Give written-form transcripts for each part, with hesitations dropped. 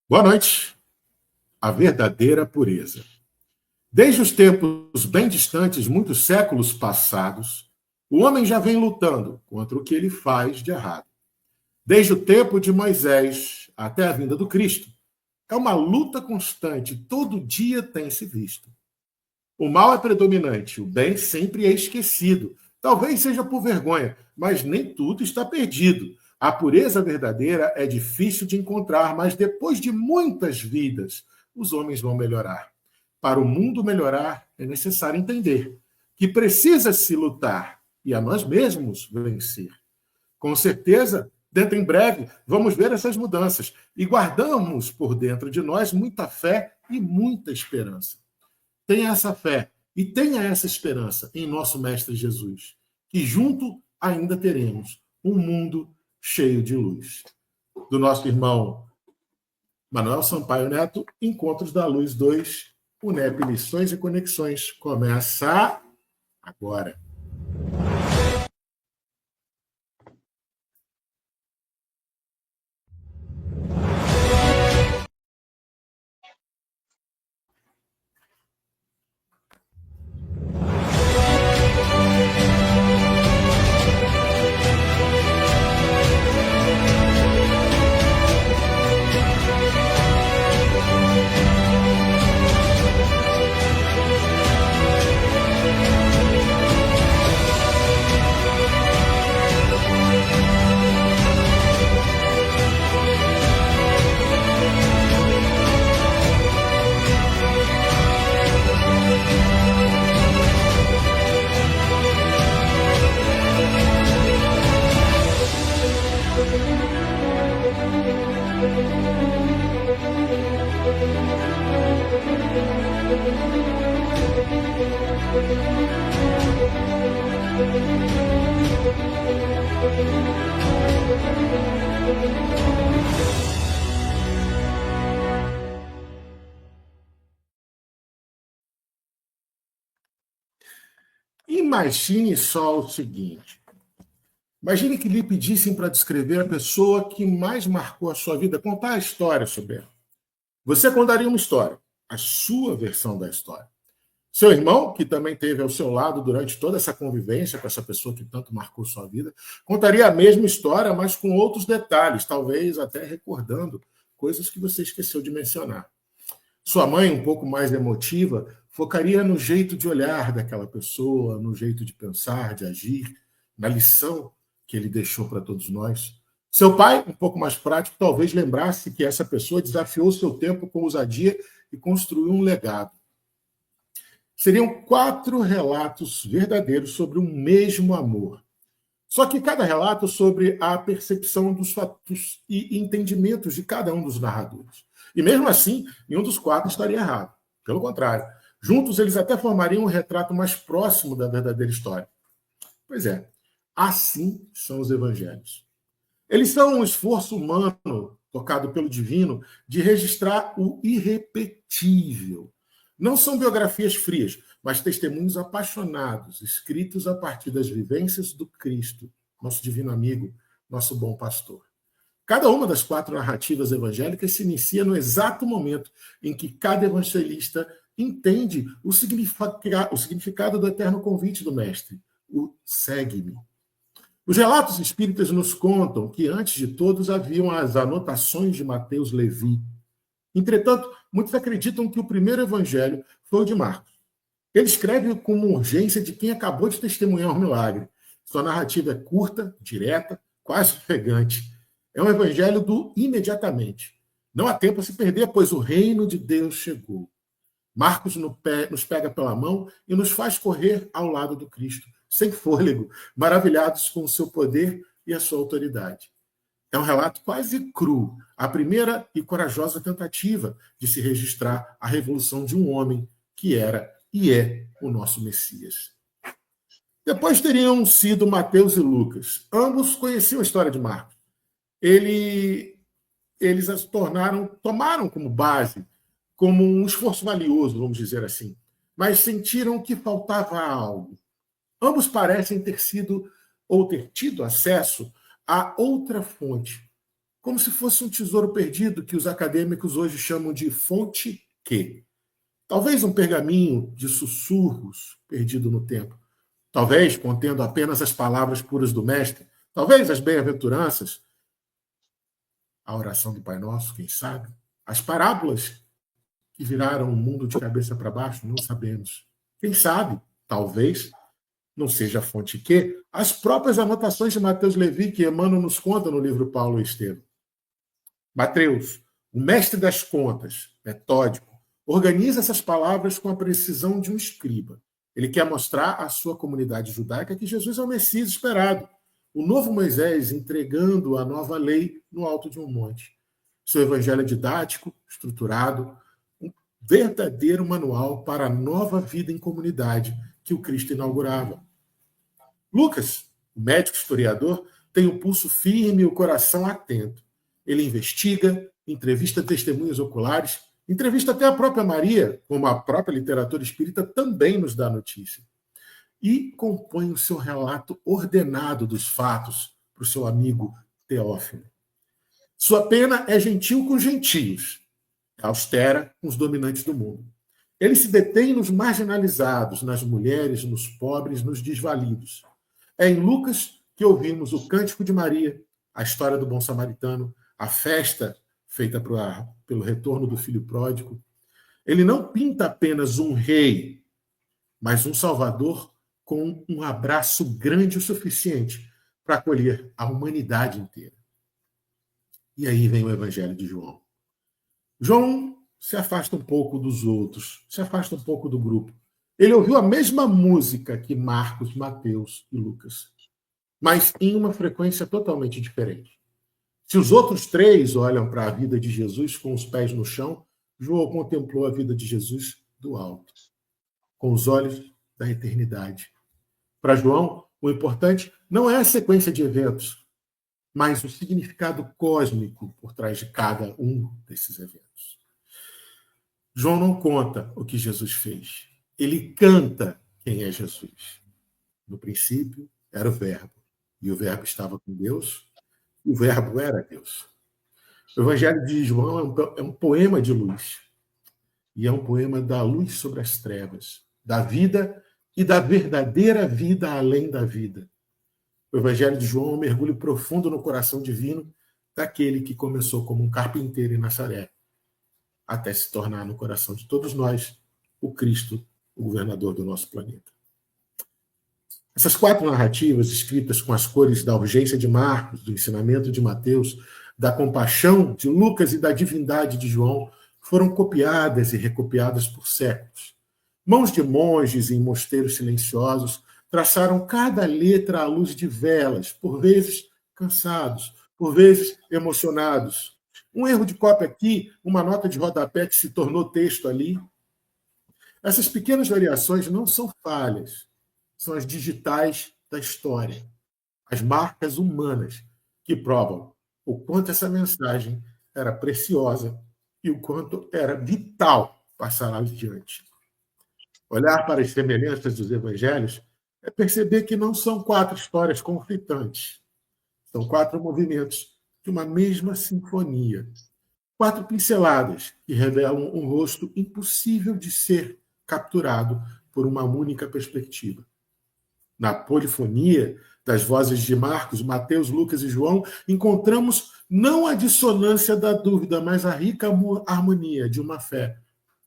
Boa noite. A verdadeira pureza. Desde os tempos bem distantes, muitos séculos passados, o homem já vem lutando contra o que ele faz de errado. Desde o tempo de Moisés até a vinda do Cristo, é uma luta constante, todo dia tem se visto. O mal é predominante, o bem sempre é esquecido. Talvez seja por vergonha, mas nem tudo está perdido. A pureza verdadeira é difícil de encontrar, mas depois de muitas vidas, os homens vão melhorar. Para o mundo melhorar, é necessário entender que precisa se lutar e a nós mesmos vencer. Com certeza, dentro em breve, vamos ver essas mudanças e guardamos por dentro de nós muita fé e muita esperança. Tenha essa fé e tenha essa esperança em nosso Mestre Jesus, que junto ainda teremos um mundo cheio de luz. Do nosso irmão Manuel Sampaio Neto, Encontros da Luz 2, UNEP Lições e Conexões. Começa agora. Imagine só o seguinte. Imagine que lhe pedissem para descrever a pessoa que mais marcou a sua vida, contar a história sobre ela. Você contaria uma história, a sua versão da história. Seu irmão, que também esteve ao seu lado durante toda essa convivência com essa pessoa que tanto marcou sua vida, contaria a mesma história, mas com outros detalhes, talvez até recordando coisas que você esqueceu de mencionar. Sua mãe, um pouco mais emotiva, focaria no jeito de olhar daquela pessoa, no jeito de pensar, de agir, na lição que ele deixou para todos nós. Seu pai, um pouco mais prático, talvez lembrasse que essa pessoa desafiou seu tempo com ousadia e construiu um legado. Seriam 4 relatos verdadeiros sobre um mesmo amor. Só que cada relato sobre a percepção dos fatos e entendimentos de cada um dos narradores. E mesmo assim, nenhum dos 4 estaria errado. Pelo contrário, juntos eles até formariam um retrato mais próximo da verdadeira história. Pois é, assim são os evangelhos. Eles são um esforço humano, tocado pelo divino, de registrar o irrepetível. Não são biografias frias, mas testemunhos apaixonados, escritos a partir das vivências do Cristo, nosso divino amigo, nosso bom pastor. Cada uma das 4 narrativas evangélicas se inicia no exato momento em que cada evangelista entende o significado do eterno convite do Mestre, o segue-me. Os relatos espíritas nos contam que antes de todos haviam as anotações de Mateus Levi. Entretanto, muitos acreditam que o primeiro evangelho foi o de Marcos. Ele escreve com uma urgência de quem acabou de testemunhar um milagre. Sua narrativa é curta, direta, quase ofegante. É um evangelho do imediatamente. Não há tempo a se perder, pois o reino de Deus chegou. Marcos nos pega pela mão e nos faz correr ao lado do Cristo, sem fôlego, maravilhados com o seu poder e a sua autoridade. É um relato quase cru, a primeira e corajosa tentativa de se registrar a revolução de um homem que era e é o nosso Messias. Depois teriam sido Mateus e Lucas. Ambos conheciam a história de Marcos. Eles as tomaram como base, como um esforço valioso, vamos dizer assim, mas sentiram que faltava algo. Ambos parecem ter sido ou ter tido acesso a outra fonte, como se fosse um tesouro perdido que os acadêmicos hoje chamam de fonte Q. Talvez um pergaminho de sussurros perdido no tempo. Talvez contendo apenas as palavras puras do Mestre. Talvez as bem-aventuranças. A oração do Pai Nosso, quem sabe? As parábolas que viraram o mundo de cabeça para baixo, não sabemos. Quem sabe? Talvez não seja a fonte Q, as próprias anotações de Mateus Levi, que Emmanuel nos conta no livro Paulo e Estevão. Mateus, o mestre das contas, metódico, organiza essas palavras com a precisão de um escriba. Ele quer mostrar à sua comunidade judaica que Jesus é o Messias esperado, o novo Moisés entregando a nova lei no alto de um monte. Seu evangelho é didático, estruturado, um verdadeiro manual para a nova vida em comunidade que o Cristo inaugurava. Lucas, o médico historiador, tem o pulso firme e o coração atento. Ele investiga, entrevista testemunhas oculares, entrevista até a própria Maria, como a própria literatura espírita também nos dá notícia. E compõe o seu relato ordenado dos fatos para o seu amigo Teófilo. Sua pena é gentil com os gentios, austera com os dominantes do mundo. Ele se detém nos marginalizados, nas mulheres, nos pobres, nos desvalidos. É em Lucas que ouvimos o Cântico de Maria, a história do bom samaritano, a festa feita pelo retorno do filho pródigo. Ele não pinta apenas um rei, mas um salvador com um abraço grande o suficiente para acolher a humanidade inteira. E aí vem o Evangelho de João. João se afasta um pouco dos outros, se afasta um pouco do grupo. Ele ouviu a mesma música que Marcos, Mateus e Lucas, mas em uma frequência totalmente diferente. Se os outros três olham para a vida de Jesus com os pés no chão, João contemplou a vida de Jesus do alto, com os olhos da eternidade. Para João, o importante não é a sequência de eventos, mas o significado cósmico por trás de cada um desses eventos. João não conta o que Jesus fez. Ele canta quem é Jesus. No princípio era o Verbo, e o Verbo estava com Deus, e o Verbo era Deus. O Evangelho de João é um poema de luz, e é um poema da luz sobre as trevas, da vida e da verdadeira vida além da vida. O Evangelho de João é um mergulho profundo no coração divino daquele que começou como um carpinteiro em Nazaré, até se tornar no coração de todos nós o Cristo, o governador do nosso planeta. Essas 4 narrativas, escritas com as cores da urgência de Marcos, do ensinamento de Mateus, da compaixão de Lucas e da divindade de João, foram copiadas e recopiadas por séculos. Mãos de monges em mosteiros silenciosos traçaram cada letra à luz de velas, por vezes cansados, por vezes emocionados. Um erro de cópia aqui, uma nota de rodapé que se tornou texto ali. Essas pequenas variações não são falhas, são as digitais da história, as marcas humanas que provam o quanto essa mensagem era preciosa e o quanto era vital passar adiante. Olhar para as semelhanças dos evangelhos é perceber que não são 4 histórias conflitantes, são 4 movimentos de uma mesma sinfonia. 4 pinceladas que revelam um rosto impossível de ser capturado por uma única perspectiva. Na polifonia das vozes de Marcos, Mateus, Lucas e João, encontramos não a dissonância da dúvida, mas a rica harmonia de uma fé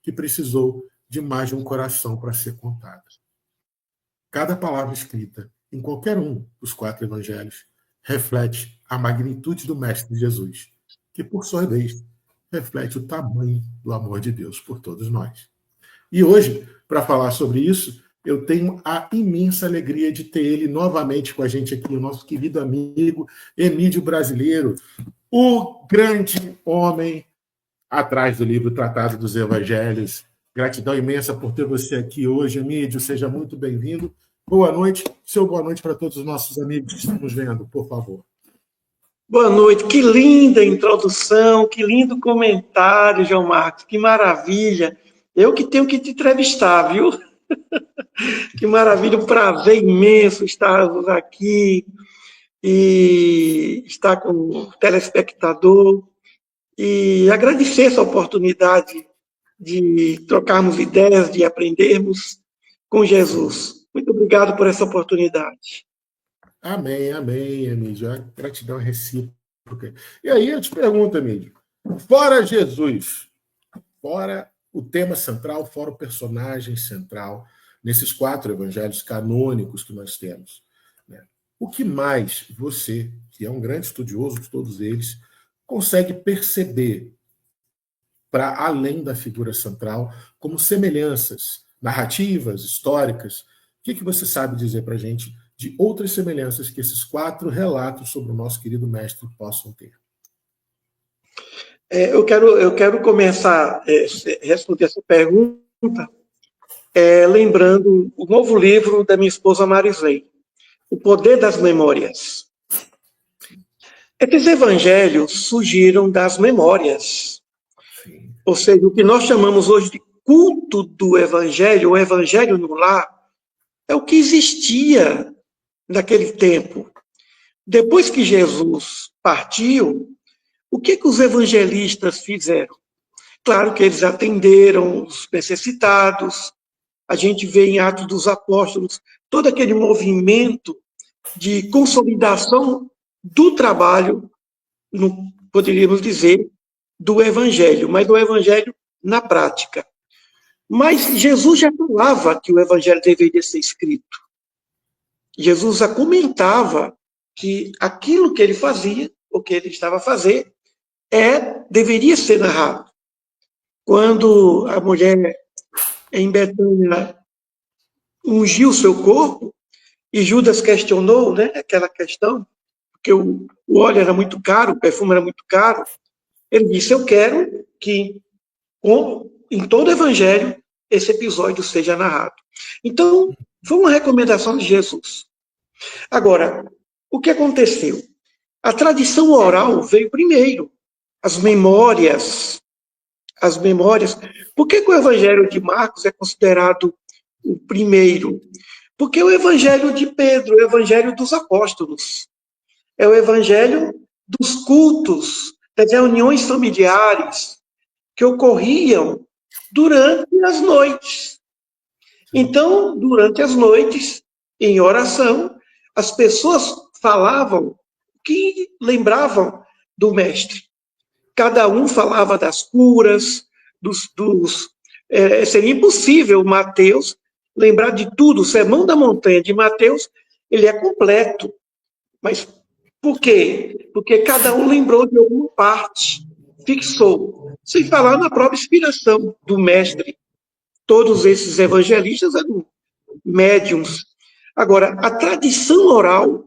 que precisou de mais de um coração para ser contada. Cada palavra escrita em qualquer um dos 4 evangelhos reflete a magnitude do Mestre Jesus, que, por sua vez, reflete o tamanho do amor de Deus por todos nós. E hoje, para falar sobre isso, eu tenho a imensa alegria de ter ele novamente com a gente aqui, o nosso querido amigo Emídio Brasileiro, o grande homem atrás do livro Tratado dos Evangelhos. Gratidão imensa por ter você aqui hoje, Emídio. Seja muito bem-vindo. Boa noite. Seu boa noite para todos os nossos amigos que estão nos vendo, por favor. Boa noite. Que linda introdução, que lindo comentário, João Marcos. Que maravilha. Eu que tenho que te entrevistar, viu? Que maravilha, um prazer imenso estarmos aqui e estar com o telespectador e agradecer essa oportunidade de trocarmos ideias, de aprendermos com Jesus. Muito obrigado por essa oportunidade. Amém, amém, Emílio. A gratidão é recíproca. E aí eu te pergunto, Emílio, fora Jesus, fora o tema central, fora o personagem central, nesses 4 evangelhos canônicos que nós temos, né? O que mais você, que é um grande estudioso de todos eles, consegue perceber para além da figura central, como semelhanças narrativas, históricas? O que você sabe dizer para a gente de outras semelhanças que esses 4 relatos sobre o nosso querido mestre possam ter? Eu quero começar a responder essa pergunta lembrando o novo livro da minha esposa Marisley, O Poder das Memórias. Esses evangelhos surgiram das memórias. Sim. Ou seja, o que nós chamamos hoje de culto do evangelho, o evangelho no lar, é o que existia naquele tempo. Depois que Jesus partiu, o que os evangelistas fizeram? Claro que eles atenderam os necessitados. A gente vê em Atos dos Apóstolos todo aquele movimento de consolidação do trabalho, poderíamos dizer, do evangelho, mas do evangelho na prática. Mas Jesus já falava que o evangelho deveria ser escrito. Jesus já comentava que aquilo que ele fazia, o que ele estava a fazer, deveria ser narrado. Quando a mulher em Betânia ungiu seu corpo, e Judas questionou, né, aquela questão, porque o óleo era muito caro, o perfume era muito caro, ele disse, eu quero que, em todo o evangelho, esse episódio seja narrado. Então, foi uma recomendação de Jesus. Agora, o que aconteceu? A tradição oral veio primeiro. As memórias. Por que o evangelho de Marcos é considerado o primeiro? Porque o evangelho de Pedro, o evangelho dos apóstolos, é o evangelho dos cultos, das reuniões familiares que ocorriam durante as noites. Então, durante as noites, em oração, as pessoas falavam o que lembravam do mestre. Cada um falava das curas, seria impossível Mateus lembrar de tudo. O Sermão da Montanha de Mateus, ele é completo. Mas por quê? Porque cada um lembrou de alguma parte, fixou. Sem falar na própria inspiração do mestre. Todos esses evangelistas eram médiums. Agora, a tradição oral,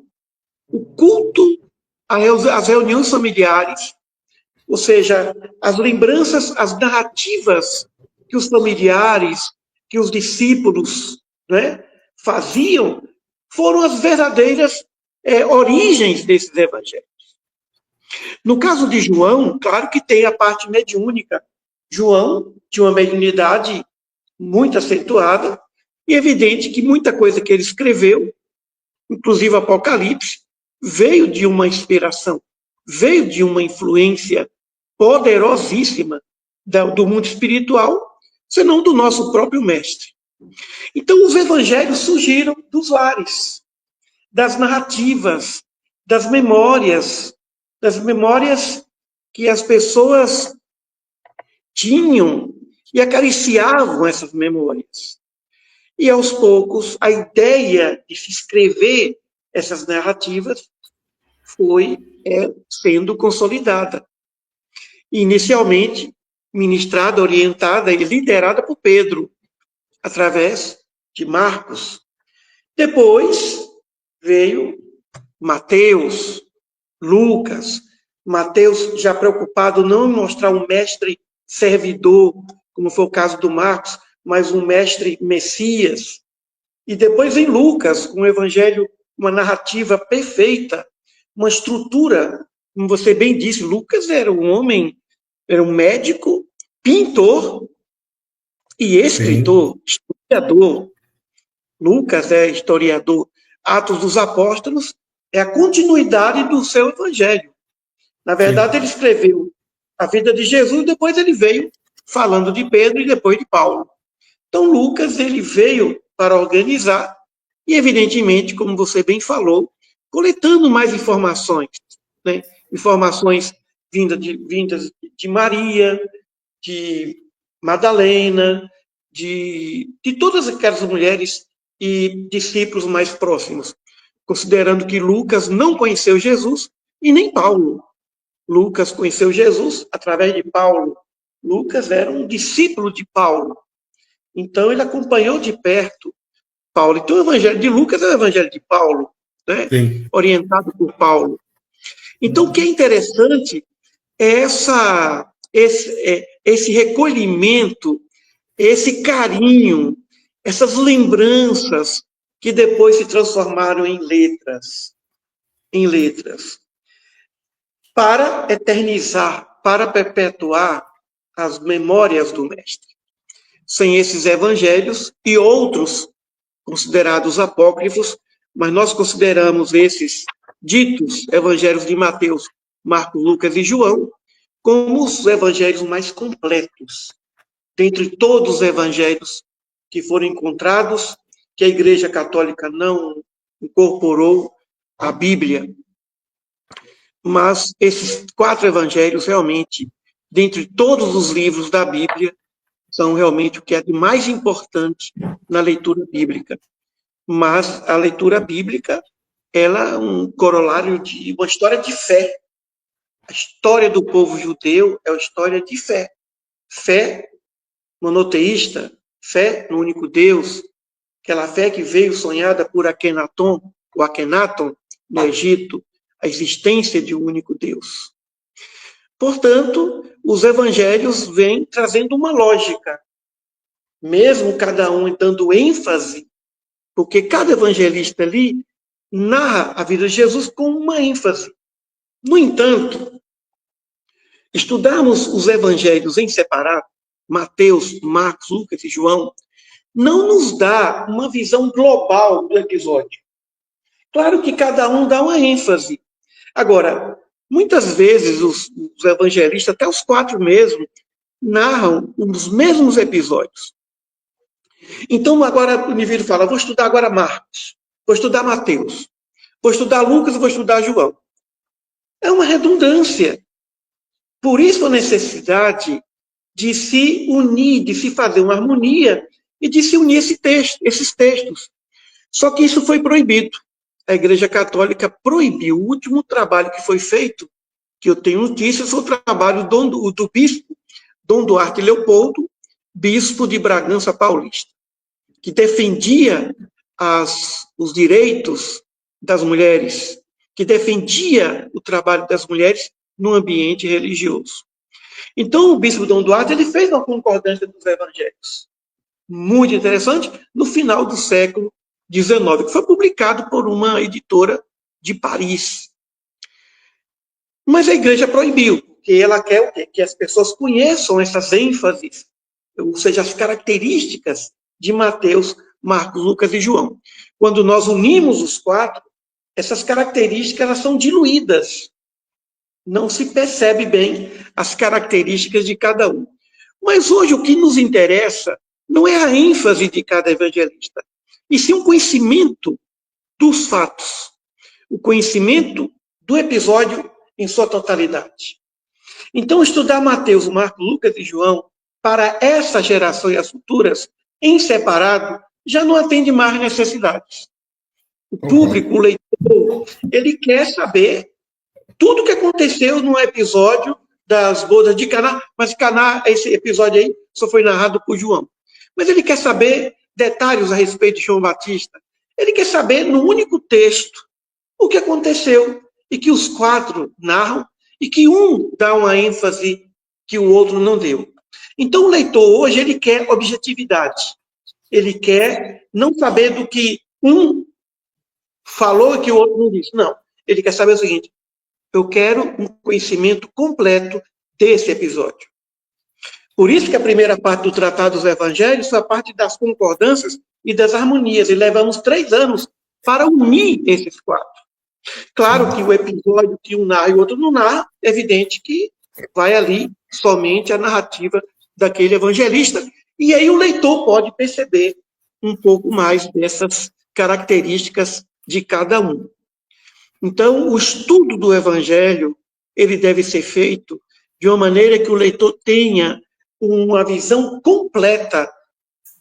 o culto, as reuniões familiares, ou seja, as lembranças, as narrativas que os familiares, que os discípulos, né, faziam, foram as verdadeiras origens desses evangelhos. No caso de João, claro que tem a parte mediúnica. João tinha uma mediunidade muito acentuada, e é evidente que muita coisa que ele escreveu, inclusive Apocalipse, veio de uma inspiração, veio de uma influência poderosíssima do mundo espiritual, senão do nosso próprio mestre. Então, os evangelhos surgiram dos lares, das narrativas, das memórias que as pessoas tinham e acariciavam essas memórias. E, aos poucos, a ideia de se escrever essas narrativas foi sendo consolidada. Inicialmente, ministrada, orientada e liderada por Pedro, através de Marcos. Depois veio Mateus, Lucas. Mateus já preocupado não em mostrar um mestre servidor, como foi o caso do Marcos, mas um mestre Messias. E depois vem Lucas, com um evangelho, uma narrativa perfeita, uma estrutura, como você bem disse, Lucas era um homem, era um médico, pintor e escritor, historiador. Lucas é historiador. Atos dos Apóstolos é a continuidade do seu evangelho. Na verdade, ele escreveu a vida de Jesus, depois ele veio falando de Pedro e depois de Paulo. Então, Lucas, ele veio para organizar e, evidentemente, como você bem falou, coletando mais informações, né? Informações vindas de Maria, de Madalena, de todas aquelas mulheres e discípulos mais próximos, considerando que Lucas não conheceu Jesus e nem Paulo. Lucas conheceu Jesus através de Paulo. Lucas era um discípulo de Paulo. Então, ele acompanhou de perto Paulo. Então, o evangelho de Lucas é o evangelho de Paulo, né? Orientado por Paulo. Então, o que é interessante é esse recolhimento, esse carinho, essas lembranças que depois se transformaram em letras, para eternizar, para perpetuar as memórias do Mestre. Sem esses evangelhos e outros considerados apócrifos, mas nós consideramos esses ditos evangelhos de Mateus, Marcos, Lucas e João como os evangelhos mais completos, dentre todos os evangelhos que foram encontrados, que a Igreja Católica não incorporou à Bíblia. Mas esses 4 evangelhos, realmente, dentre todos os livros da Bíblia, são realmente o que é de mais importante na leitura bíblica. Mas a leitura bíblica, ela é um corolário de uma história de fé. A história do povo judeu é uma história de fé. Fé monoteísta, fé no único Deus, aquela fé que veio sonhada por Akenaton, o Akenaton, no Egito, a existência de um único Deus. Portanto, os evangelhos vêm trazendo uma lógica, mesmo cada um dando ênfase, porque cada evangelista ali narra a vida de Jesus com uma ênfase. No entanto, estudarmos os evangelhos em separado, Mateus, Marcos, Lucas e João, não nos dá uma visão global do episódio. Claro que cada um dá uma ênfase. Agora, muitas vezes os evangelistas, até os 4 mesmo, narram os mesmos episódios. Então, agora o indivíduo fala, vou estudar agora Marcos, vou estudar Mateus, vou estudar Lucas e vou estudar João. É uma redundância. Por isso a necessidade de se unir, de se fazer uma harmonia e de se unir esses textos. Só que isso foi proibido. A Igreja Católica proibiu. O último trabalho que foi feito, que eu tenho notícias, foi o trabalho do bispo Dom Duarte Leopoldo, bispo de Bragança Paulista, que defendia os direitos das mulheres, que defendia o trabalho das mulheres no ambiente religioso. Então, o bispo Dom Duarte ele fez uma concordância dos evangelhos. Muito interessante, no final do século XIX, que foi publicado por uma editora de Paris. Mas a igreja proibiu, porque ela quer o quê? Que as pessoas conheçam essas ênfases, ou seja, as características de Mateus, Marcos, Lucas e João. Quando nós unimos os 4, essas características elas são diluídas. Não se percebe bem as características de cada um. Mas hoje o que nos interessa não é a ênfase de cada evangelista, e sim o conhecimento dos fatos, o conhecimento do episódio em sua totalidade. Então, estudar Mateus, Marcos, Lucas e João para essa geração e as futuras, em separado, já não atende mais necessidades. O público, o leitor, ele quer saber tudo o que aconteceu no episódio das bodas de Caná, mas Caná, esse episódio aí, só foi narrado por João. Mas ele quer saber detalhes a respeito de João Batista. Ele quer saber, no único texto, o que aconteceu, e que os 4 narram, e que um dá uma ênfase que o outro não deu. Então, o leitor hoje, ele quer objetividade. Ele quer não saber do que um falou e que o outro não disse. Não. Ele quer saber o seguinte, eu quero um conhecimento completo desse episódio. Por isso que a primeira parte do Tratado dos Evangelhos foi a parte das concordâncias e das harmonias. E levamos 3 anos para unir esses 4. Claro que o episódio que um narra e o outro não narra, é evidente que vai ali somente a narrativa daquele evangelista. E aí o leitor pode perceber um pouco mais dessas características de cada um. Então, o estudo do evangelho, ele deve ser feito de uma maneira que o leitor tenha uma visão completa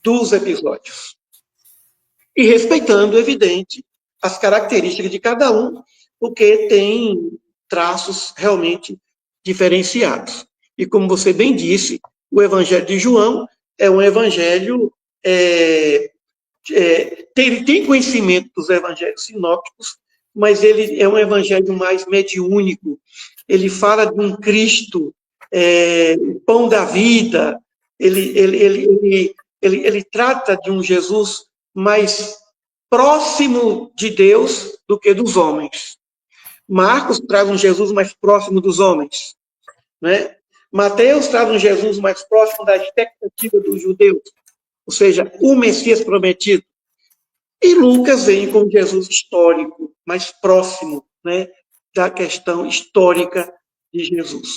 dos episódios. E respeitando, evidente, as características de cada um, porque tem traços realmente diferenciados. E como você bem disse, o Evangelho de João é um evangelho, ele tem conhecimento dos evangelhos sinópticos, mas ele é um evangelho mais mediúnico. Ele fala de um Cristo, o pão da vida, ele trata de um Jesus mais próximo de Deus do que dos homens. Marcos traz um Jesus mais próximo dos homens, né? Mateus traz um Jesus mais próximo da expectativa dos judeus, ou seja, o Messias prometido. E Lucas vem com Jesus histórico, mais próximo, né, da questão histórica de Jesus.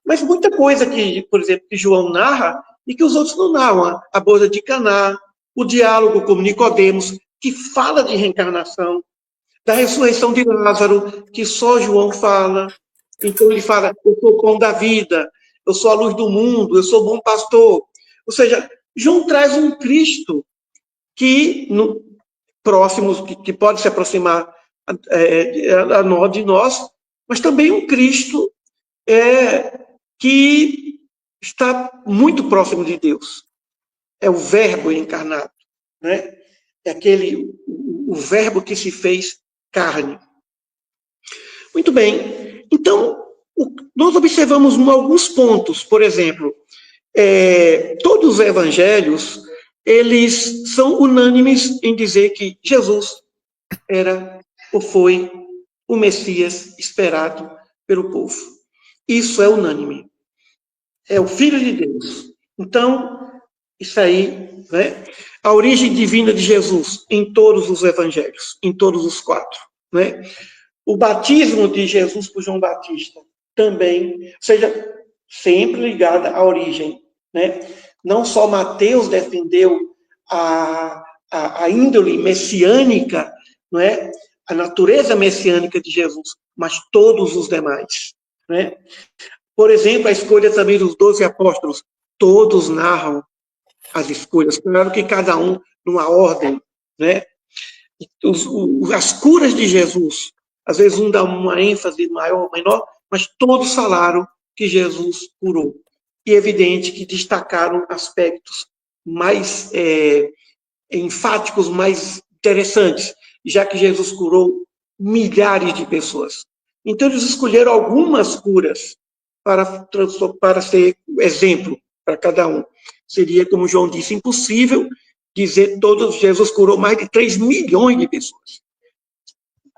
Mas muita coisa que, por exemplo, que João narra e que os outros não narram. A boda de Caná, o diálogo com Nicodemos, que fala de reencarnação, da ressurreição de Lázaro, que só João fala. Então ele fala, eu sou o pão da vida, eu sou a luz do mundo, eu sou o bom pastor. Ou seja, João traz um Cristo que, próximo, que pode se aproximar de nós, mas também um Cristo que está muito próximo de Deus. É o Verbo encarnado, né? É o Verbo que se fez carne. Muito bem. Então, nós observamos alguns pontos. Por exemplo, todos os evangelhos, eles são unânimes em dizer que Jesus era ou foi o Messias esperado pelo povo. Isso é unânime. É o Filho de Deus. Então, isso aí, né? A origem divina de Jesus em todos os evangelhos, em todos os 4, né? O batismo de Jesus por João Batista também, ou seja, sempre ligada à origem, né? Não só Mateus defendeu a índole messiânica, não é? A natureza messiânica de Jesus, mas todos os demais, né? Por exemplo, a escolha também dos 12 apóstolos, todos narram as escolhas, claro que cada um numa ordem, né? As curas de Jesus, às vezes um dá uma ênfase maior ou menor, mas todos falaram que Jesus curou. E é evidente que destacaram aspectos mais enfáticos, mais interessantes, já que Jesus curou milhares de pessoas. Então, eles escolheram algumas curas para ser exemplo para cada um. Seria, como João disse, impossível dizer todos. Jesus curou mais de 3 milhões de pessoas.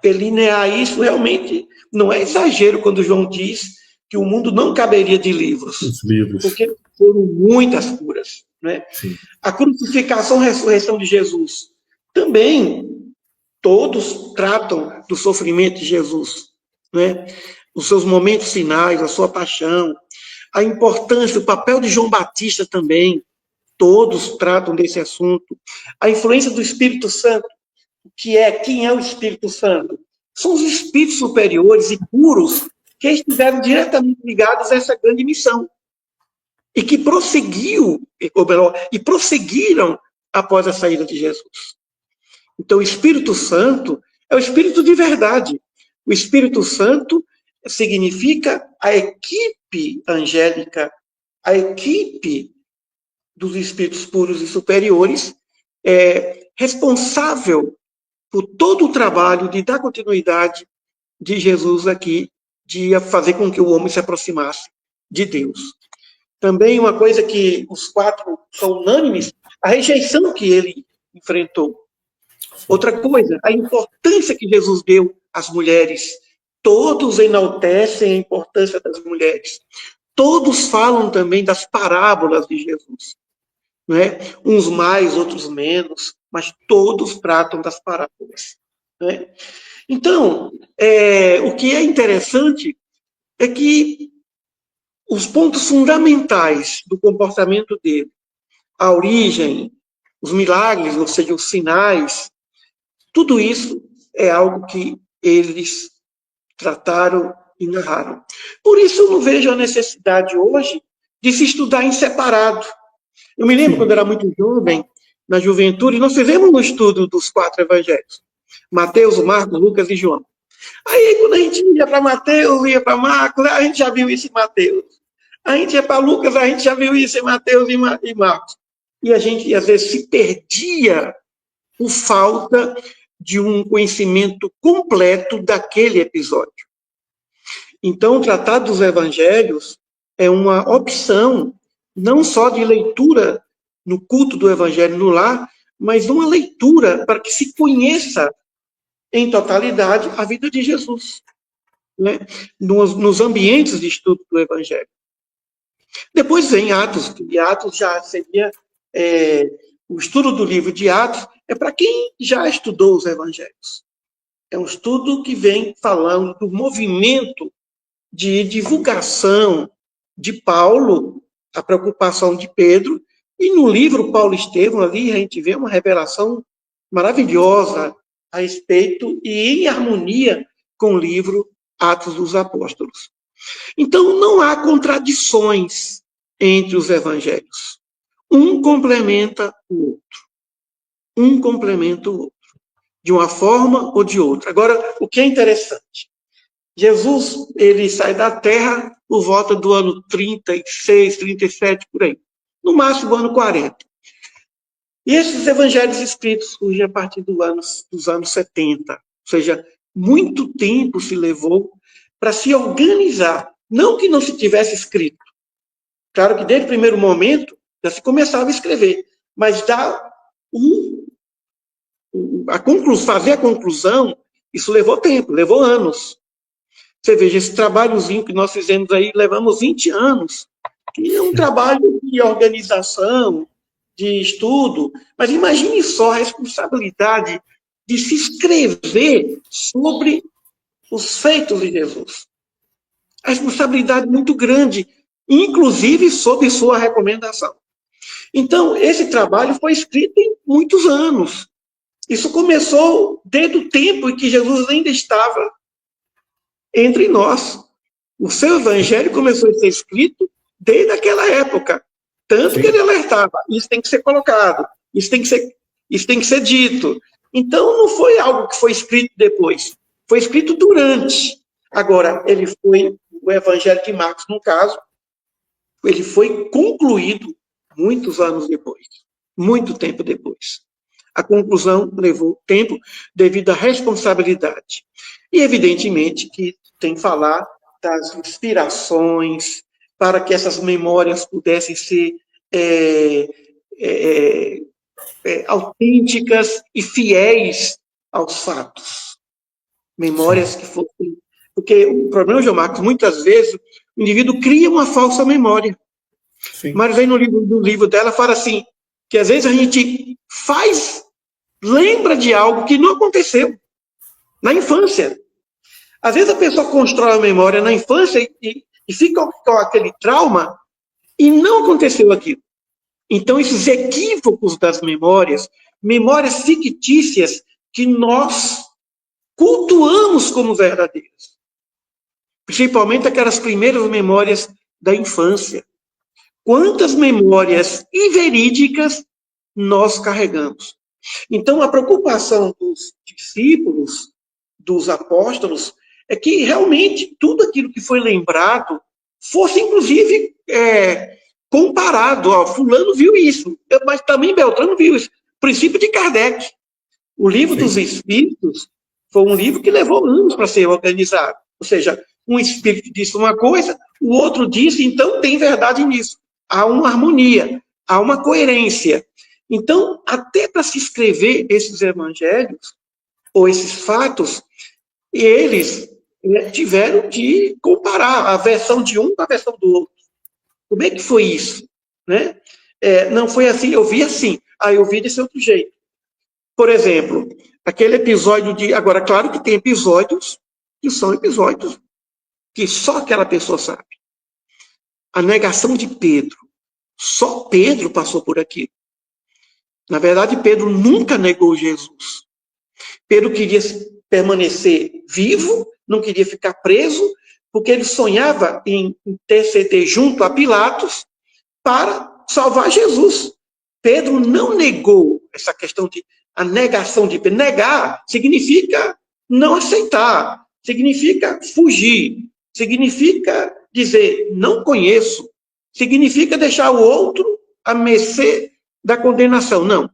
Delinear isso realmente não é exagero quando João diz que o mundo não caberia de livros. Os livros. Porque foram muitas curas, né? Sim. A crucificação e ressurreição de Jesus. Também todos tratam do sofrimento de Jesus, né? Os seus momentos finais, a sua paixão, a importância, o papel de João Batista também, todos tratam desse assunto. A influência do Espírito Santo, quem é o Espírito Santo? São os espíritos superiores e puros que estiveram diretamente ligados a essa grande missão e que prosseguiram após a saída de Jesus. Então, o Espírito Santo é o Espírito de verdade. O Espírito Santo significa a equipe angélica, a equipe dos espíritos puros e superiores, responsável por todo o trabalho de dar continuidade de Jesus aqui, de fazer com que o homem se aproximasse de Deus. Também uma coisa que os 4 são unânimes, a rejeição que ele enfrentou. Outra coisa, a importância que Jesus deu às mulheres. Todos enaltecem a importância das mulheres. Todos falam também das parábolas de Jesus, né? Uns mais, outros menos, mas todos tratam das parábolas. né? Então, o que é interessante é que os pontos fundamentais do comportamento dele, a origem, os milagres, ou seja, os sinais, tudo isso é algo que eles trataram e narraram. Por isso eu não vejo a necessidade hoje de se estudar em separado. Eu me lembro, quando eu era muito jovem, na juventude, nós fizemos um estudo dos 4 evangelhos. Mateus, Marcos, Lucas e João. Aí, quando a gente ia para Mateus, ia para Marcos, a gente já viu isso em Mateus. A gente ia para Lucas, a gente já viu isso em Mateus e Marcos. E a gente, às vezes, se perdia por falta de um conhecimento completo daquele episódio. Então, o Tratado dos Evangelhos é uma opção, não só de leitura no culto do Evangelho no lar, mas uma leitura para que se conheça em totalidade a vida de Jesus, né? Nos ambientes de estudo do Evangelho. Depois vem Atos, e Atos já seria o estudo do livro de Atos, é para quem já estudou os Evangelhos. É um estudo que vem falando do movimento de divulgação de Paulo, a preocupação de Pedro, e no livro Paulo Estevão, ali a gente vê uma revelação maravilhosa a respeito e em harmonia com o livro Atos dos Apóstolos. Então, não há contradições entre os evangelhos. Um complementa o outro. Um complementa o outro. De uma forma ou de outra. Agora, o que é interessante? Jesus, ele sai da Terra por volta do ano 36, 37, por aí. No máximo, do ano 40. E esses evangelhos escritos surgem a partir dos anos 70. Ou seja, muito tempo se levou para se organizar. Não que não se tivesse escrito. Claro que desde o primeiro momento já se começava a escrever. Mas fazer a conclusão, isso levou tempo, levou anos. Você veja, esse trabalhozinho que nós fizemos aí, levamos 20 anos, que é um trabalho de organização, de estudo, mas imagine só a responsabilidade de se escrever sobre os feitos de Jesus. A responsabilidade muito grande, inclusive sob sua recomendação. Então, esse trabalho foi escrito em muitos anos. Isso começou desde o tempo em que Jesus ainda estava entre nós. O seu evangelho começou a ser escrito desde aquela época. Tanto que ele alertava, isso tem que ser colocado, isso tem que ser dito. Então, não foi algo que foi escrito depois, foi escrito durante. Agora, o evangelho de Marcos, no caso, ele foi concluído muitos anos depois, muito tempo depois. A conclusão levou tempo devido à responsabilidade. E, evidentemente, que tem que falar das inspirações para que essas memórias pudessem ser autênticas e fiéis aos fatos. Memórias que fossem... Porque o problema, João Marcos, muitas vezes o indivíduo cria uma falsa memória. Sim. Mas aí no livro dela fala assim, que às vezes a gente lembra de algo que não aconteceu na infância. Às vezes a pessoa constrói a memória na infância e fica com aquele trauma e não aconteceu aquilo. Então, esses equívocos das memórias fictícias que nós cultuamos como verdadeiras. Principalmente aquelas primeiras memórias da infância. Quantas memórias inverídicas nós carregamos? Então, a preocupação dos discípulos, dos apóstolos, é que realmente tudo aquilo que foi lembrado fosse, inclusive, comparado. Ó, fulano viu isso, mas também Beltrano viu isso. Princípio de Kardec. O livro dos Espíritos foi um livro que levou anos para ser organizado. Ou seja, um espírito disse uma coisa, o outro disse, então tem verdade nisso. Há uma harmonia, há uma coerência. Então, até para se escrever esses evangelhos, ou esses fatos, eles tiveram de comparar a versão de um com a versão do outro. Como é que foi isso? Né? Não foi assim, eu vi assim, eu vi desse outro jeito. Por exemplo, aquele episódio de... Agora, claro que tem episódios que são episódios que só aquela pessoa sabe. A negação de Pedro. Só Pedro passou por aquilo. Na verdade, Pedro nunca negou Jesus. Pedro queria permanecer vivo, não queria ficar preso, porque ele sonhava em interceder junto a Pilatos para salvar Jesus. Pedro não negou essa questão de a negação de Pedro. Negar significa não aceitar, significa fugir, significa dizer não conheço, significa deixar o outro à mercê da condenação. Não.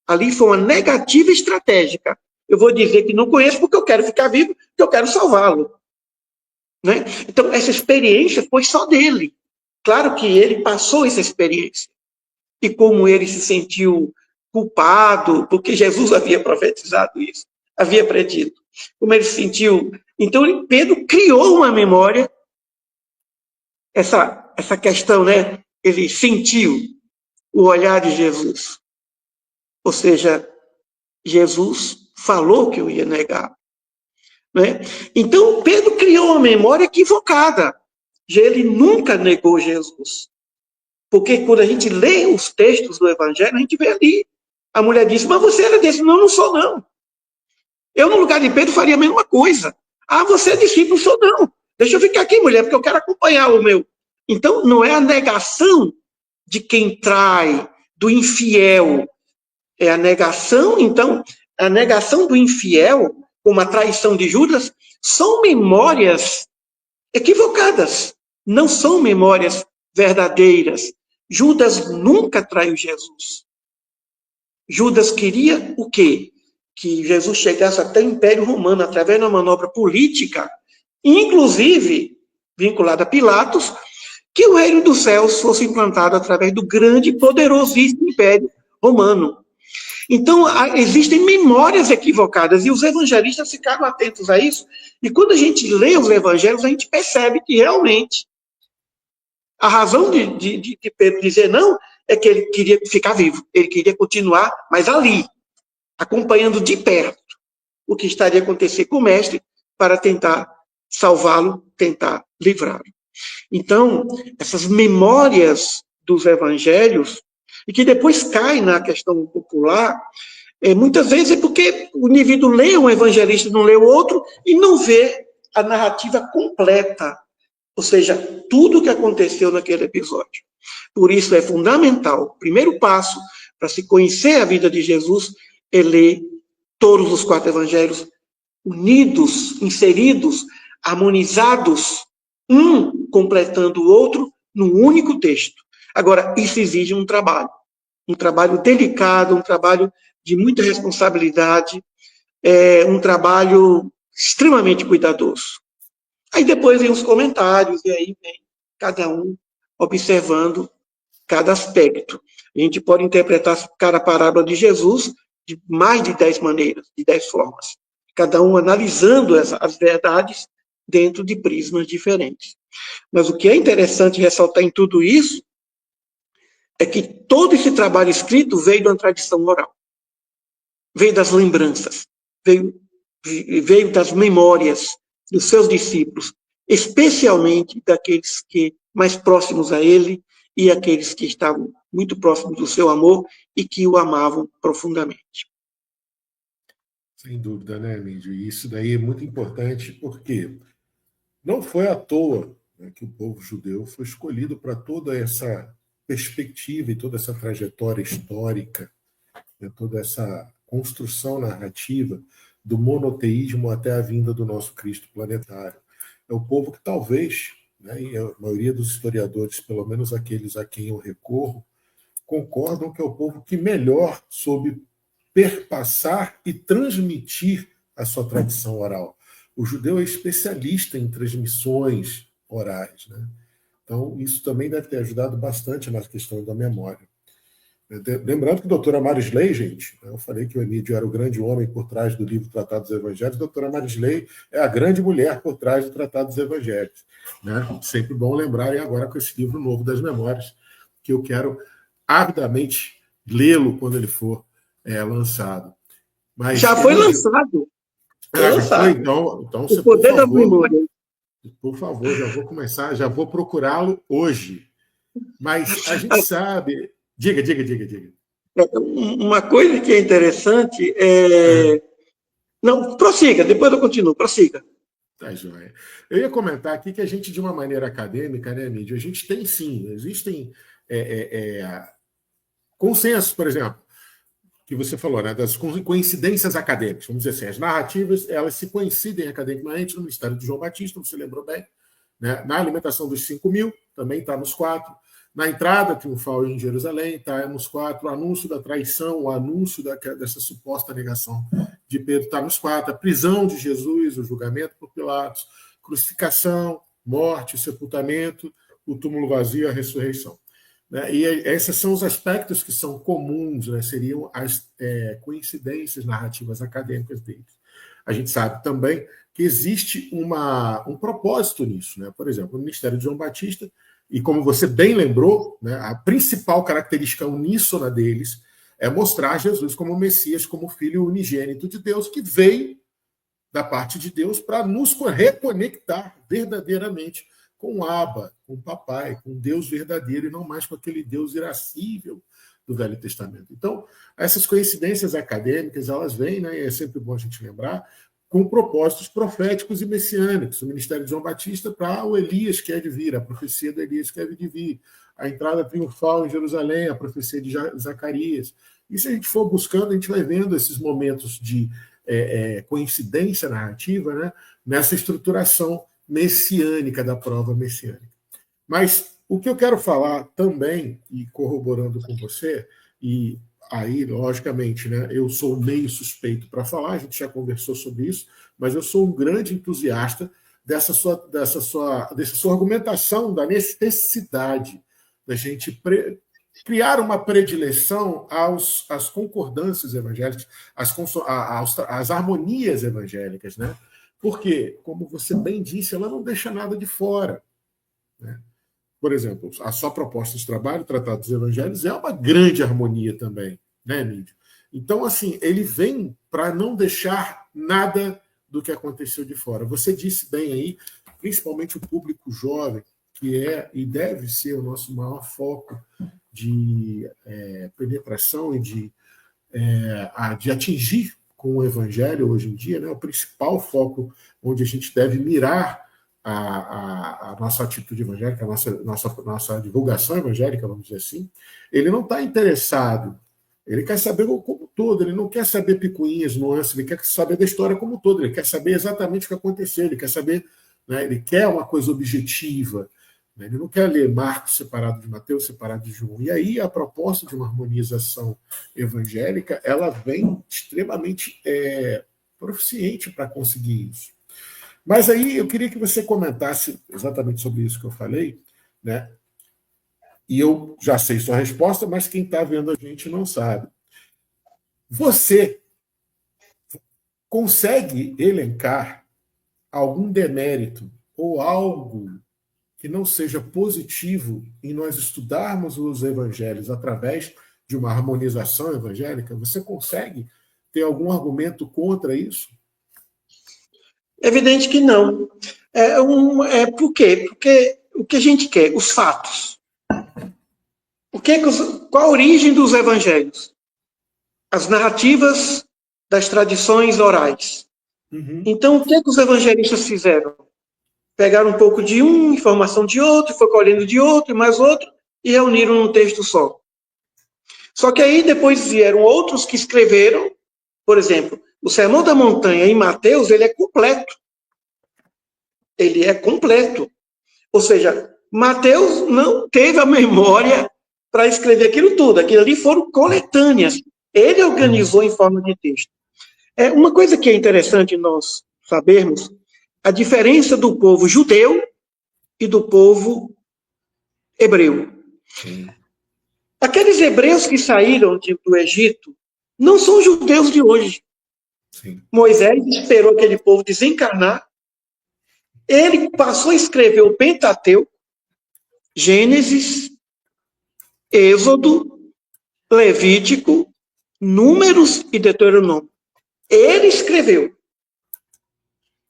Ali foi uma negativa estratégica. Eu vou dizer que não conheço porque eu quero ficar vivo, porque eu quero salvá-lo. Né? Então, essa experiência foi só dele. Claro que ele passou essa experiência. E como ele se sentiu culpado, porque Jesus havia profetizado isso, havia predito. Como ele se sentiu. Então, Pedro criou uma memória, essa questão, né? Ele sentiu o olhar de Jesus. Ou seja, Jesus falou que eu ia negar. Né? Então, Pedro criou uma memória equivocada. Ele nunca negou Jesus. Porque quando a gente lê os textos do Evangelho, a gente vê ali. A mulher disse, mas você era desse? Não, não sou não. Eu, no lugar de Pedro, faria a mesma coisa. Ah, você é discípulo? Não sou não. Deixa eu ficar aqui, mulher, porque eu quero acompanhar o meu. Então, não é a negação de quem trai, do infiel. É a negação, então, a negação do infiel, como a traição de Judas, são memórias equivocadas. Não são memórias verdadeiras. Judas nunca traiu Jesus. Judas queria o quê? Que Jesus chegasse até o Império Romano através de uma manobra política, inclusive vinculada a Pilatos, que o reino dos céus fosse implantado através do grande e poderosíssimo Império Romano. Então, existem memórias equivocadas, e os evangelistas ficaram atentos a isso, e quando a gente lê os evangelhos, a gente percebe que realmente a razão de Pedro dizer não é que ele queria ficar vivo, ele queria continuar, mas ali, acompanhando de perto o que estaria a acontecer com o mestre para tentar salvá-lo, tentar livrá-lo. Então, essas memórias dos evangelhos, e que depois caem na questão popular, muitas vezes é porque o indivíduo lê um evangelista, não lê o outro, e não vê a narrativa completa, ou seja, tudo o que aconteceu naquele episódio. Por isso é fundamental, o primeiro passo para se conhecer a vida de Jesus é ler todos os 4 evangelhos unidos, inseridos, harmonizados, um completando o outro num único texto. Agora, isso exige um trabalho delicado, um trabalho de muita responsabilidade, um trabalho extremamente cuidadoso. Aí depois vem os comentários, e aí vem cada um observando cada aspecto. A gente pode interpretar cada parábola de Jesus de mais de 10 maneiras, de 10 formas. Cada um analisando as verdades dentro de prismas diferentes. Mas o que é interessante ressaltar em tudo isso é que todo esse trabalho escrito veio de uma tradição oral. Veio das lembranças, veio das memórias dos seus discípulos, especialmente daqueles que mais próximos a ele e aqueles que estavam muito próximos do seu amor e que o amavam profundamente. Sem dúvida, né, Lídio? E isso daí é muito importante porque não foi à toa, né, que o povo judeu foi escolhido para toda essa perspectiva e toda essa trajetória histórica, né, toda essa construção narrativa do monoteísmo até a vinda do nosso Cristo planetário. É o povo que talvez, né, e a maioria dos historiadores, pelo menos aqueles a quem eu recorro, concordam que é o povo que melhor soube perpassar e transmitir a sua tradição oral. O judeu é especialista em transmissões orais, né? Então, isso também deve ter ajudado bastante na questão da memória. Lembrando que a doutora Marisley, gente, eu falei que o Emílio era o grande homem por trás do livro Tratado dos Evangelhos, a doutora Marisley é a grande mulher por trás do Tratado dos Evangelhos. Né? Sempre bom lembrar, e agora com esse livro novo das memórias, que eu quero avidamente lê-lo quando ele for lançado. Mas já foi lançado. já foi? Então O Poder das Memórias. Por favor, já vou começar, já vou procurá-lo hoje. Mas a gente sabe... Diga. Uma coisa que é interessante é... Não, prossiga, depois eu continuo, prossiga. Tá, joia. Eu ia comentar aqui que a gente, de uma maneira acadêmica, né, Mídia, a gente tem sim, existem consensos, por exemplo, que você falou, né, das coincidências acadêmicas, vamos dizer assim, as narrativas, elas se coincidem academicamente no Mistério de João Batista, você lembrou bem, né? Na alimentação dos 5.000, também está nos 4, na entrada triunfal em Jerusalém, está nos 4, o anúncio da traição, o anúncio dessa suposta negação de Pedro está nos 4, a prisão de Jesus, o julgamento por Pilatos, crucificação, morte, sepultamento, o túmulo vazio, a ressurreição. Né? E esses são os aspectos que são comuns, né? Seriam as coincidências narrativas acadêmicas deles. A gente sabe também que existe um propósito nisso. Né? Por exemplo, no ministério de João Batista, e como você bem lembrou, né, a principal característica uníssona deles é mostrar Jesus como Messias, como Filho unigênito de Deus, que veio da parte de Deus para nos reconectar verdadeiramente com o Abba, com o Papai, com Deus verdadeiro e não mais com aquele Deus irascível do Velho Testamento. Então, essas coincidências acadêmicas, elas vêm, né, e é sempre bom a gente lembrar, com propósitos proféticos e messiânicos. O ministério de João Batista para o Elias que é de vir, a profecia do Elias que é de vir, a entrada triunfal em Jerusalém, a profecia de Zacarias. E se a gente for buscando, a gente vai vendo esses momentos de coincidência narrativa, né, nessa estruturação messiânica da prova messiânica. Mas o que eu quero falar também, e corroborando com você, e aí, logicamente, né, eu sou meio suspeito para falar, a gente já conversou sobre isso, mas eu sou um grande entusiasta dessa sua argumentação da necessidade da gente criar uma predileção às concordâncias evangélicas, às harmonias evangélicas, né? Porque, como você bem disse, ela não deixa nada de fora. Né? Por exemplo, a sua proposta de trabalho, o Tratado dos Evangelhos, é uma grande harmonia também, né, Mídia? Então, assim, ele vem para não deixar nada do que aconteceu de fora. Você disse bem aí, principalmente o público jovem, que é e deve ser o nosso maior foco de penetração e de atingir com o Evangelho hoje em dia, né, o principal foco onde a gente deve mirar a nossa atitude evangélica, a nossa divulgação evangélica, vamos dizer assim, ele não está interessado, ele quer saber como um todo, ele não quer saber picuinhas, nuances, ele quer saber da história como um todo, ele quer saber exatamente o que aconteceu, ele quer saber, né, ele quer uma coisa objetiva, né, ele não quer ler Marcos separado de Mateus, separado de João. E aí a proposta de uma harmonização evangélica, ela vem extremamente proficiente para conseguir isso. Mas aí eu queria que você comentasse exatamente sobre isso que eu falei, né? E eu já sei sua resposta, mas quem está vendo a gente não sabe. Você consegue elencar algum demérito ou algo que não seja positivo em nós estudarmos os evangelhos através de uma harmonização evangélica? Você consegue ter algum argumento contra isso? Evidente que não. Por quê? Porque o que a gente quer? Os fatos. Qual a origem dos evangelhos? As narrativas das tradições orais. Uhum. Então, o que os evangelistas fizeram? Pegaram um pouco de um, informação de outro, foi colhendo de outro e mais outro, e reuniram num texto só. Só que aí depois vieram outros que escreveram, por exemplo, o Sermão da Montanha em Mateus, ele é completo. Ele é completo. Ou seja, Mateus não teve a memória para escrever aquilo tudo. Aquilo ali foram coletâneas. Ele organizou em forma de texto. Uma coisa que é interessante nós sabermos, a diferença do povo judeu e do povo hebreu. Sim. Aqueles hebreus que saíram do Egito não são judeus de hoje. Sim. Moisés esperou aquele povo desencarnar. Ele passou a escrever o Pentateuco, Gênesis, Êxodo, Levítico, Números e Deuteronômio. Ele escreveu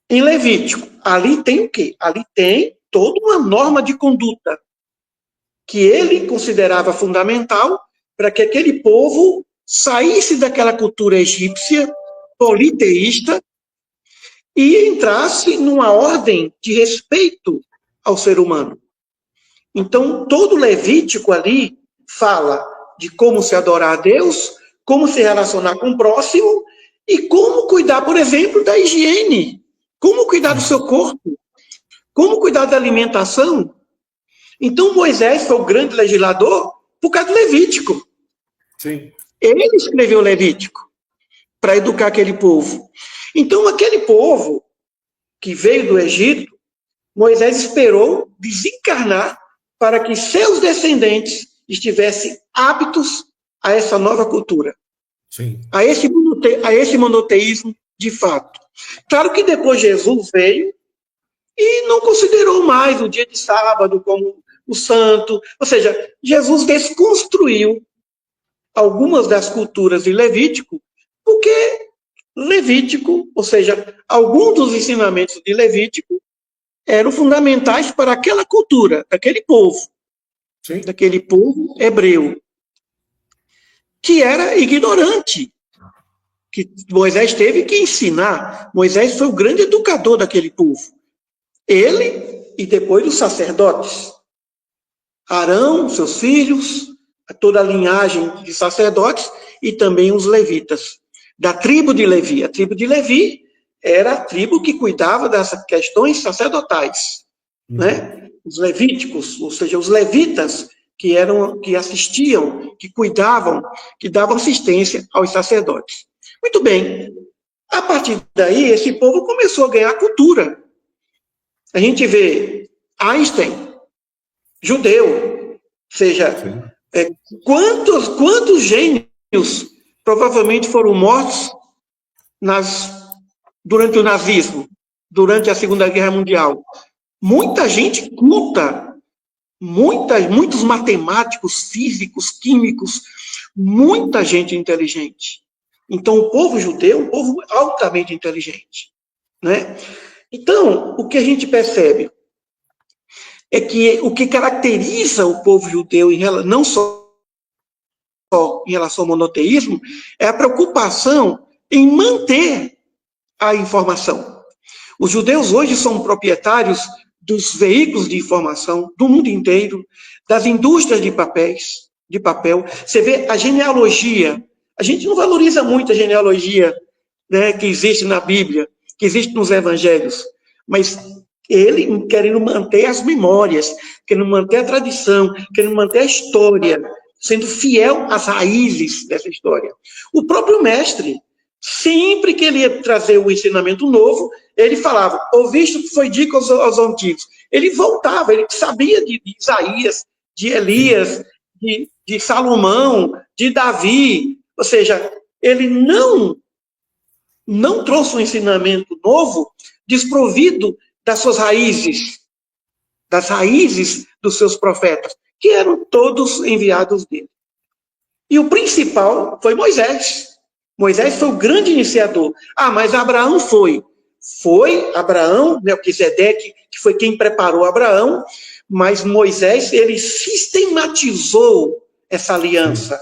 em Levítico. Ali tem o quê? Ali tem toda uma norma de conduta que ele considerava fundamental para que aquele povo saísse daquela cultura egípcia politeísta e entrasse numa ordem de respeito ao ser humano. Então, todo Levítico ali fala de como se adorar a Deus, como se relacionar com o próximo e como cuidar, por exemplo, da higiene, como cuidar do seu corpo, como cuidar da alimentação. Então, Moisés foi o grande legislador por causa do Levítico. Sim. Ele escreveu o Levítico para educar aquele povo. Então, aquele povo que veio do Egito, Moisés esperou desencarnar para que seus descendentes estivessem aptos a essa nova cultura. Sim. A esse monoteísmo de fato. Claro que depois Jesus veio e não considerou mais o dia de sábado como o santo. Ou seja, Jesus desconstruiu algumas das culturas de Levítico, porque Levítico, ou seja, alguns dos ensinamentos de Levítico eram fundamentais para aquela cultura, daquele povo hebreu, que era ignorante, que Moisés teve que ensinar. Moisés foi o grande educador daquele povo. Ele e depois os sacerdotes. Arão, seus filhos, toda a linhagem de sacerdotes e também os levitas. Da tribo de Levi. A tribo de Levi era a tribo que cuidava das questões sacerdotais. Né? Os levíticos, ou seja, os levitas, que assistiam, que cuidavam, que davam assistência aos sacerdotes. Muito bem. A partir daí, esse povo começou a ganhar cultura. A gente vê Einstein, judeu, ou seja, quantos gênios provavelmente foram mortos durante o nazismo, durante a Segunda Guerra Mundial. Muita gente culta, muitos matemáticos, físicos, químicos, muita gente inteligente. Então, o povo judeu é um povo altamente inteligente. Né? Então, o que a gente percebe é que o que caracteriza o povo judeu, não só em relação ao monoteísmo, é a preocupação em manter a informação. Os judeus hoje são proprietários dos veículos de informação do mundo inteiro, das indústrias de papel. Você vê a genealogia. A gente não valoriza muito a genealogia, né, que existe na Bíblia, que existe nos evangelhos, mas ele querendo manter as memórias, querendo manter a tradição, querendo manter a história, sendo fiel às raízes dessa história. O próprio mestre, sempre que ele ia trazer o ensinamento novo, ele falava, ouviste o que foi dito aos antigos. Ele voltava, ele sabia de Isaías, de Elias, de Salomão, de Davi. Ou seja, ele não trouxe um ensinamento novo desprovido das suas raízes, das raízes dos seus profetas, que eram todos enviados dele. E o principal foi Moisés. Moisés foi o grande iniciador. Mas Abraão foi. Foi Abraão, Melquisedeque, que foi quem preparou Abraão, mas Moisés, ele sistematizou essa aliança.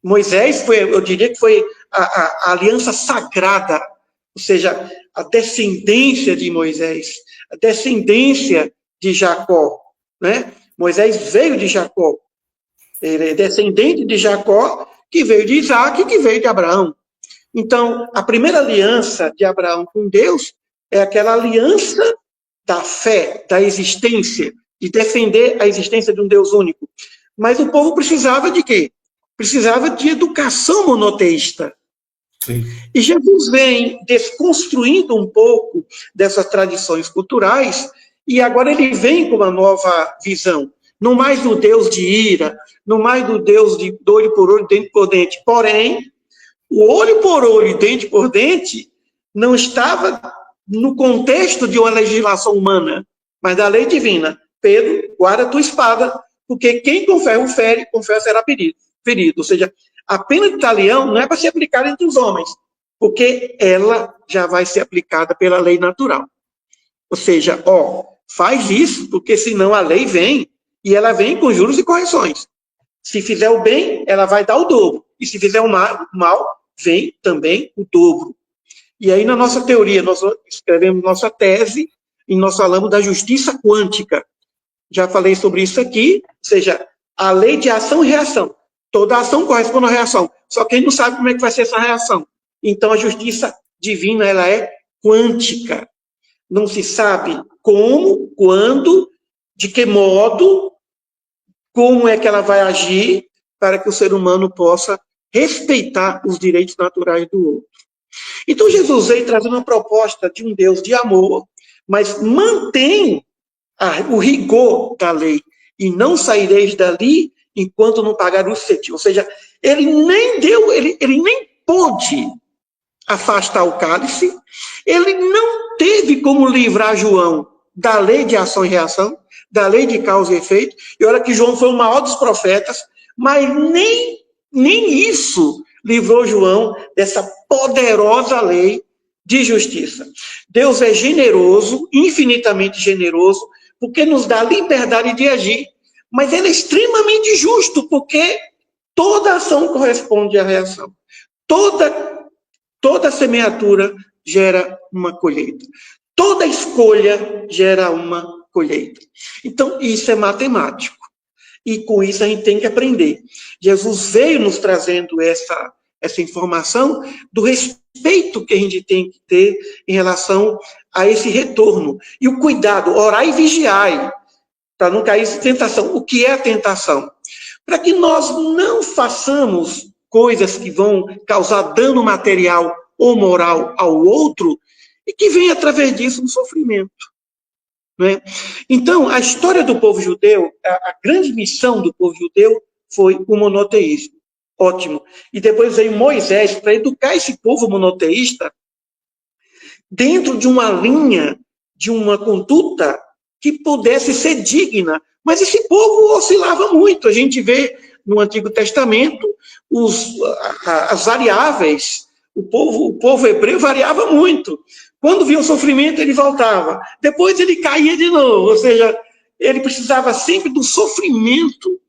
Moisés eu diria que foi a aliança sagrada, ou seja, a descendência de Moisés, a descendência de Jacó, né? Moisés veio de Jacó, ele é descendente de Jacó, que veio de Isaac, que veio de Abraão. Então, a primeira aliança de Abraão com Deus é aquela aliança da fé, da existência, de defender a existência de um Deus único. Mas o povo precisava de quê? Precisava de educação monoteísta. Sim. E Jesus vem desconstruindo um pouco dessas tradições culturais, e agora ele vem com uma nova visão. Não mais do Deus de ira, não mais do Deus de olho por olho, dente por dente. Porém, o olho por olho, dente por dente, não estava no contexto de uma legislação humana, mas da lei divina. Pedro, guarda a tua espada, porque quem com ferro fere, com ferro será ferido. Ou seja, a pena de talião não é para se aplicar entre os homens, porque ela já vai ser aplicada pela lei natural. Ou seja, faz isso, porque senão a lei vem, e ela vem com juros e correções. Se fizer o bem, ela vai dar o dobro. E se fizer o mal, vem também o dobro. E aí, na nossa teoria, nós escrevemos nossa tese e nós falamos da justiça quântica. Já falei sobre isso aqui, ou seja, a lei de ação e reação. Toda ação corresponde à reação. Só que a gente não sabe como é que vai ser essa reação. Então, a justiça divina, ela é quântica. Não se sabe como, quando, de que modo, como é que ela vai agir para que o ser humano possa respeitar os direitos naturais do outro. Então, Jesus veio trazendo uma proposta de um Deus de amor, mas mantém o rigor da lei. E não saireis dali enquanto não pagar o sentido. Ou seja, ele nem pôde afastar o cálice, ele não teve como livrar João da lei de ação e reação, da lei de causa e efeito. E olha que João foi o maior dos profetas, mas nem isso livrou João dessa poderosa lei de justiça. Deus é generoso, infinitamente generoso, porque nos dá liberdade de agir, mas ele é extremamente justo, porque toda ação corresponde à reação. Toda semeadura gera uma colheita. Toda escolha gera uma colheita. Então, isso é matemático. E com isso a gente tem que aprender. Jesus veio nos trazendo essa informação do respeito que a gente tem que ter em relação a esse retorno. E o cuidado, orai e vigiai, para não cair em tentação. O que é a tentação? Para que nós não façamos coisas que vão causar dano material ou moral ao outro e que venha através disso um sofrimento. Né? Então, a história do povo judeu, a grande missão do povo judeu foi o monoteísmo. Ótimo. E depois veio Moisés para educar esse povo monoteísta dentro de uma linha, de uma conduta que pudesse ser digna. Mas esse povo oscilava muito. A gente vê no Antigo Testamento as variáveis. O povo hebreu variava muito. Quando via o sofrimento, ele voltava. Depois ele caía de novo. Ou seja, ele precisava sempre do sofrimento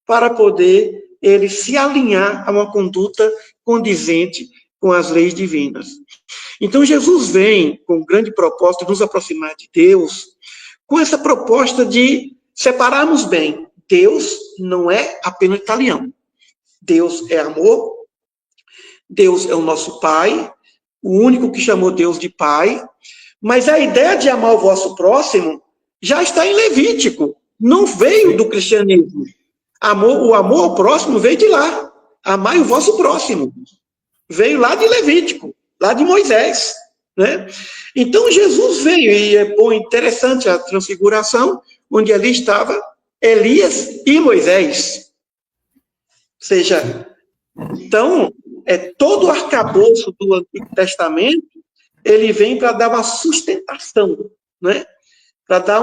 para poder ele se alinhar a uma conduta condizente com as leis divinas. Então, Jesus vem com um grande propósito de nos aproximar de Deus, com essa proposta de separarmos bem. Deus não é apenas italiano. Deus é amor. Deus é o nosso Pai, o único que chamou Deus de Pai, mas a ideia de amar o vosso próximo já está em Levítico, não veio do cristianismo. O amor ao próximo veio de lá. Amai o vosso próximo. Veio lá de Levítico, lá de Moisés. Né? Então Jesus veio, e é bom, interessante a transfiguração, onde ali estava Elias e Moisés. Ou seja, então, todo o arcabouço do Antigo Testamento, ele vem para dar uma sustentação, né? Para dar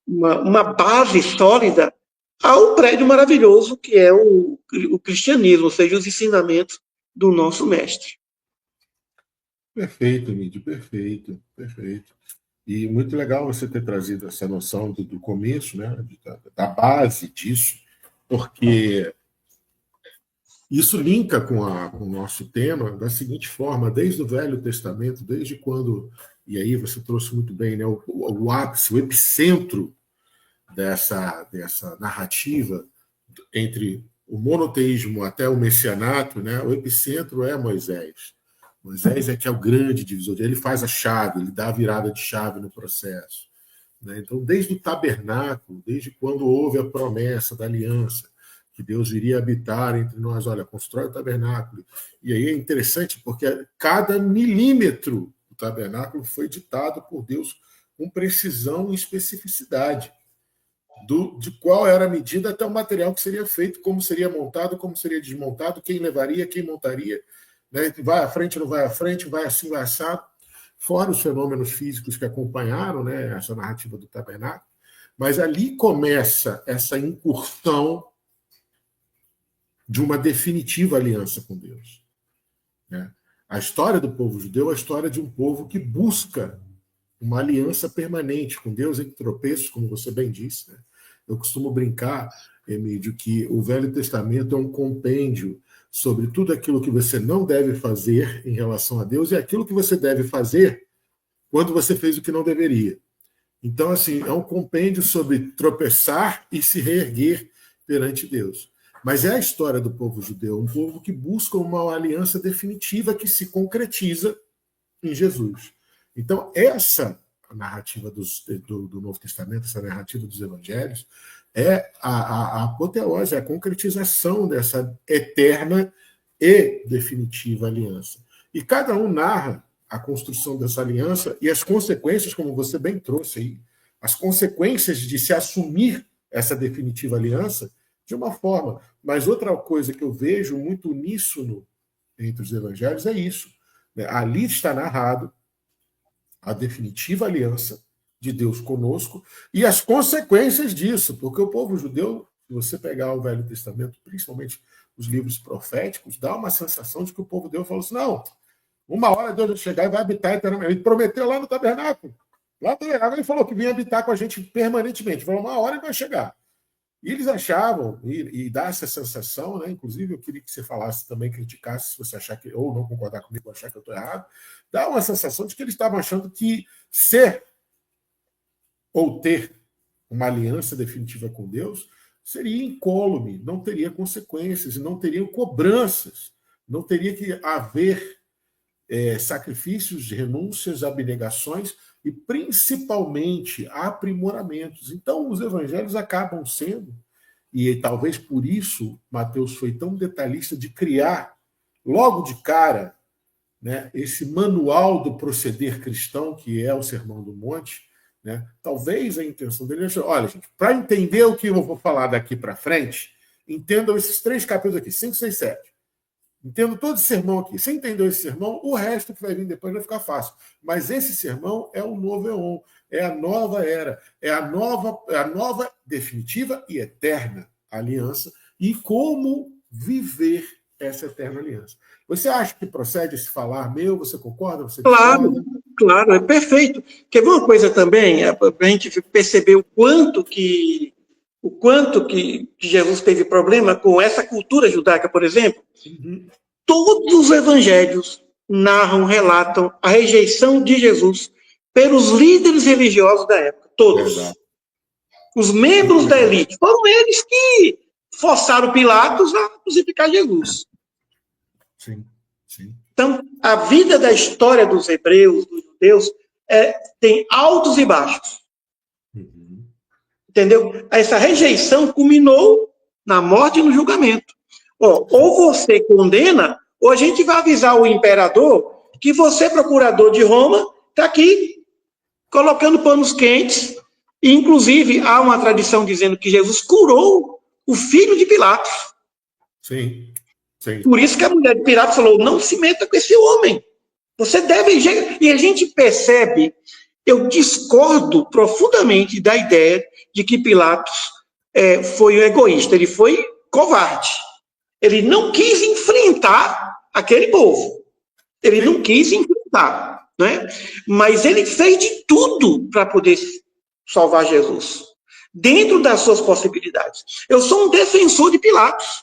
uma base sólida ao prédio maravilhoso que é o cristianismo, ou seja, os ensinamentos do nosso mestre. Perfeito, Mídio, perfeito. E muito legal você ter trazido essa noção do começo, né? Da base disso, porque isso linka com o nosso tema da seguinte forma: desde o Velho Testamento, desde quando, e aí você trouxe muito bem, né, o ápice, o epicentro dessa narrativa entre o monoteísmo até o messianato, né, o epicentro é Moisés. Moisés é que é o grande divisor, ele faz a chave, ele dá a virada de chave no processo. Né? Então, desde o tabernáculo, desde quando houve a promessa da aliança, que Deus iria habitar entre nós, olha, constrói o tabernáculo. E aí é interessante, porque cada milímetro do tabernáculo foi ditado por Deus com precisão e especificidade de qual era a medida até o material que seria feito, como seria montado, como seria desmontado, quem levaria, quem montaria, né? Vai à frente, não vai à frente, vai assim, vai assado. Fora os fenômenos físicos que acompanharam, né, essa narrativa do tabernáculo. Mas ali começa essa incursão de uma definitiva aliança com Deus. né? A história do povo judeu é a história de um povo que busca uma aliança permanente com Deus em tropeços, como você bem disse, né? Eu costumo brincar, Emílio, que o Velho Testamento é um compêndio sobre tudo aquilo que você não deve fazer em relação a Deus e aquilo que você deve fazer quando você fez o que não deveria. Então, assim, é um compêndio sobre tropeçar e se reerguer perante Deus. Mas é a história do povo judeu, um povo que busca uma aliança definitiva que se concretiza em Jesus. Então, essa narrativa do Novo Testamento, essa narrativa dos evangelhos, é a apoteose, a concretização dessa eterna e definitiva aliança. E cada um narra a construção dessa aliança e as consequências, como você bem trouxe aí, as consequências de se assumir essa definitiva aliança de uma forma. Mas outra coisa que eu vejo muito uníssono entre os evangelhos é isso, né? Ali está narrado a definitiva aliança de Deus conosco e as consequências disso, porque o povo judeu, se você pegar o Velho Testamento, principalmente os livros proféticos, dá uma sensação de que o povo de Deus falou assim, não, uma hora Deus vai chegar e vai habitar eternamente. Ele prometeu lá no tabernáculo. Lá no tabernáculo ele falou que vinha habitar com a gente permanentemente. Ele falou, uma hora ele vai chegar. E eles achavam, e dá essa sensação, né? Inclusive eu queria que você falasse também, criticasse, se você achar que, ou não concordar comigo, achar que eu estou errado, dá uma sensação de que eles estavam achando que ser ou ter uma aliança definitiva com Deus seria incólume, não teria consequências, não teriam cobranças, não teria que haver sacrifícios, renúncias, abnegações e principalmente aprimoramentos. Então, os evangelhos acabam sendo, e talvez por isso Mateus foi tão detalhista de criar, logo de cara, né, esse manual do proceder cristão, que é o Sermão do Monte, né? Talvez a intenção dele é, olha, gente, para entender o que eu vou falar daqui para frente, entendam esses 3 capítulos aqui, 5, 6, 7. Entendo todo esse sermão aqui. Se entendeu esse sermão, o resto que vai vir depois vai ficar fácil. Mas esse sermão é o novo éon, é a nova era, é a nova definitiva e eterna aliança e como viver essa eterna aliança. Você acha que procede esse falar meu? Você concorda? Você discorda? Claro, é perfeito. Quer ver uma coisa também, para a gente perceber o quanto que Jesus teve problema com essa cultura judaica, por exemplo? Uhum. Todos os evangelhos narram, relatam a rejeição de Jesus pelos líderes religiosos da época, todos. Exato. Os membros da elite, foram eles que forçaram Pilatos a crucificar Jesus. Sim, sim. Então, a vida da história dos hebreus, dos judeus, tem altos e baixos. Uhum. Entendeu? Essa rejeição culminou na morte e no julgamento. Ou você condena, ou a gente vai avisar o imperador que você, procurador de Roma, está aqui colocando panos quentes. E, inclusive, há uma tradição dizendo que Jesus curou o filho de Pilatos. Sim, sim. Por isso que a mulher de Pilatos falou, não se meta com esse homem. Você deve... E a gente percebe, eu discordo profundamente da ideia de que Pilatos foi um egoísta, ele foi covarde. Ele não quis enfrentar aquele povo. Ele não quis enfrentar, né? Mas ele fez de tudo para poder salvar Jesus, dentro das suas possibilidades. Eu sou um defensor de Pilatos.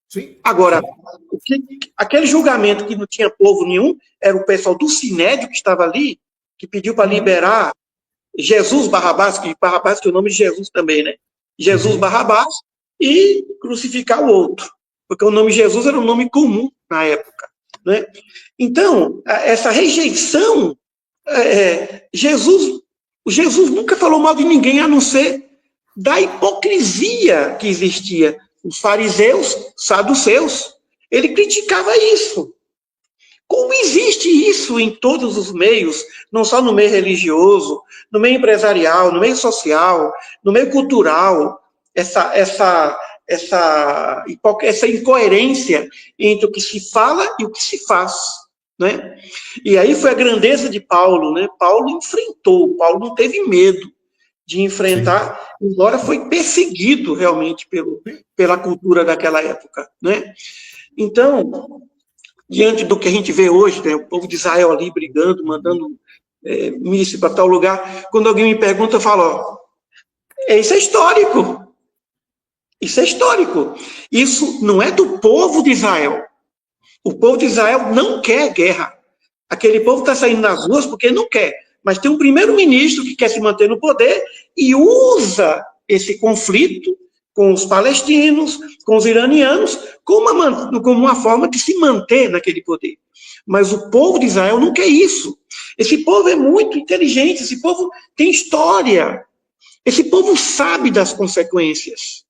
Sim. Agora, aquele julgamento que não tinha povo nenhum, era o pessoal do Sinédrio que estava ali, que pediu para liberar Jesus Barrabás, que é o nome de Jesus também, né? Jesus Barrabás, e crucificar o outro. Porque o nome Jesus era um nome comum na época, né? Então, essa rejeição, Jesus nunca falou mal de ninguém, a não ser da hipocrisia que existia. Os fariseus, saduceus, ele criticava isso. Como existe isso em todos os meios, não só no meio religioso, no meio empresarial, no meio social, no meio cultural, essa incoerência entre o que se fala e o que se faz, né? E aí foi a grandeza de Paulo, né? Paulo Paulo não teve medo de enfrentar, sim, embora foi perseguido realmente pela cultura daquela época, né? Então, diante do que a gente vê hoje, né, o povo de Israel ali brigando, mandando míssil para tal lugar. Quando alguém me pergunta, eu falo, ó, isso é histórico. Isso é histórico. Isso não é do povo de Israel. O povo de Israel não quer guerra. Aquele povo está saindo nas ruas porque não quer. Mas tem um primeiro-ministro que quer se manter no poder e usa esse conflito com os palestinos, com os iranianos, como uma forma de se manter naquele poder. Mas o povo de Israel não quer isso. Esse povo é muito inteligente, esse povo tem história. Esse povo sabe das consequências.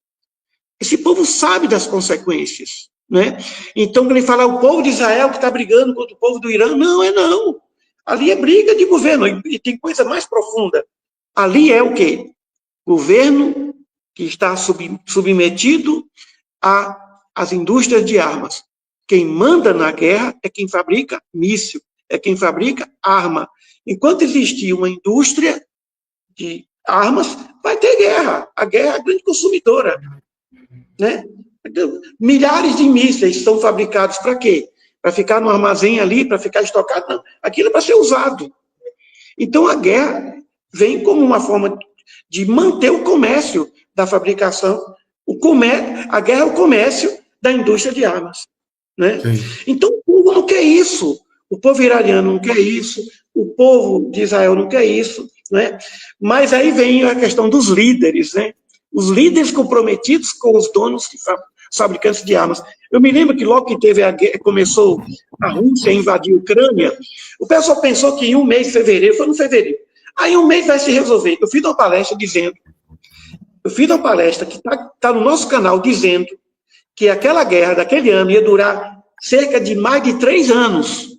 Esse povo sabe das consequências, né? Então, quando ele fala o povo de Israel que está brigando contra o povo do Irã, não. Ali é briga de governo, e tem coisa mais profunda. Ali é o quê? Governo que está submetido às indústrias de armas. Quem manda na guerra é quem fabrica míssil, é quem fabrica arma. Enquanto existir uma indústria de armas, vai ter guerra. A guerra é a grande consumidora. Né? Milhares de mísseis são fabricados para quê? Para ficar no armazém ali, para ficar estocado? Não, aquilo é para ser usado. Então, a guerra vem como uma forma de manter o comércio da fabricação. A guerra é o comércio da indústria de armas. Né? Então, o povo não quer isso. O povo iraniano não quer isso. O povo de Israel não quer isso. Né? Mas aí vem a questão dos líderes, né? Os líderes comprometidos com os donos, os fabricantes de armas. Eu me lembro que logo que teve começou a Rússia a invadir a Ucrânia, o pessoal pensou que em um mês, fevereiro, foi no fevereiro. Aí um mês vai se resolver. Eu fiz uma palestra que está no nosso canal dizendo que aquela guerra daquele ano ia durar cerca de mais de 3 anos,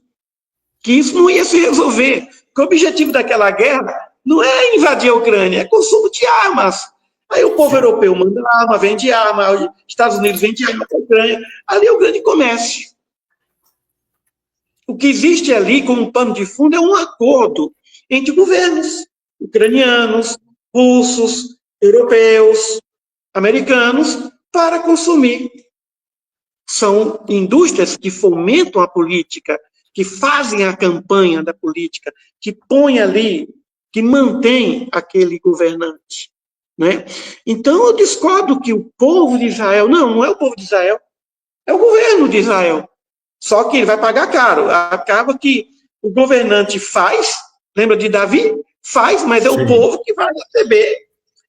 que isso não ia se resolver, que o objetivo daquela guerra não é invadir a Ucrânia, é consumo de armas. Aí o povo europeu manda arma, vende arma, os Estados Unidos vende arma para a Ucrânia. Ali é o grande comércio. O que existe ali como pano de fundo é um acordo entre governos ucranianos, russos, europeus, americanos, para consumir. São indústrias que fomentam a política, que fazem a campanha da política, que põem ali, que mantém aquele governante. Né? Então, eu discordo que o povo de Israel, não é o povo de Israel, é o governo de Israel. Só que ele vai pagar caro. Acaba que o governante faz, lembra de Davi? Faz, mas é o povo que vai receber.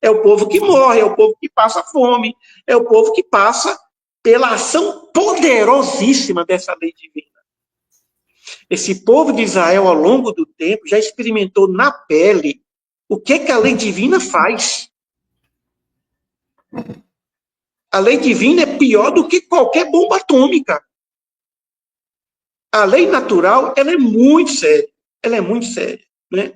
É o povo que morre, é o povo que passa fome, é o povo que passa pela ação poderosíssima dessa lei divina. Esse povo de Israel, ao longo do tempo, já experimentou na pele o que a lei divina faz. A lei divina é pior do que qualquer bomba atômica. A lei natural, ela é muito séria. Ela é muito séria. Né?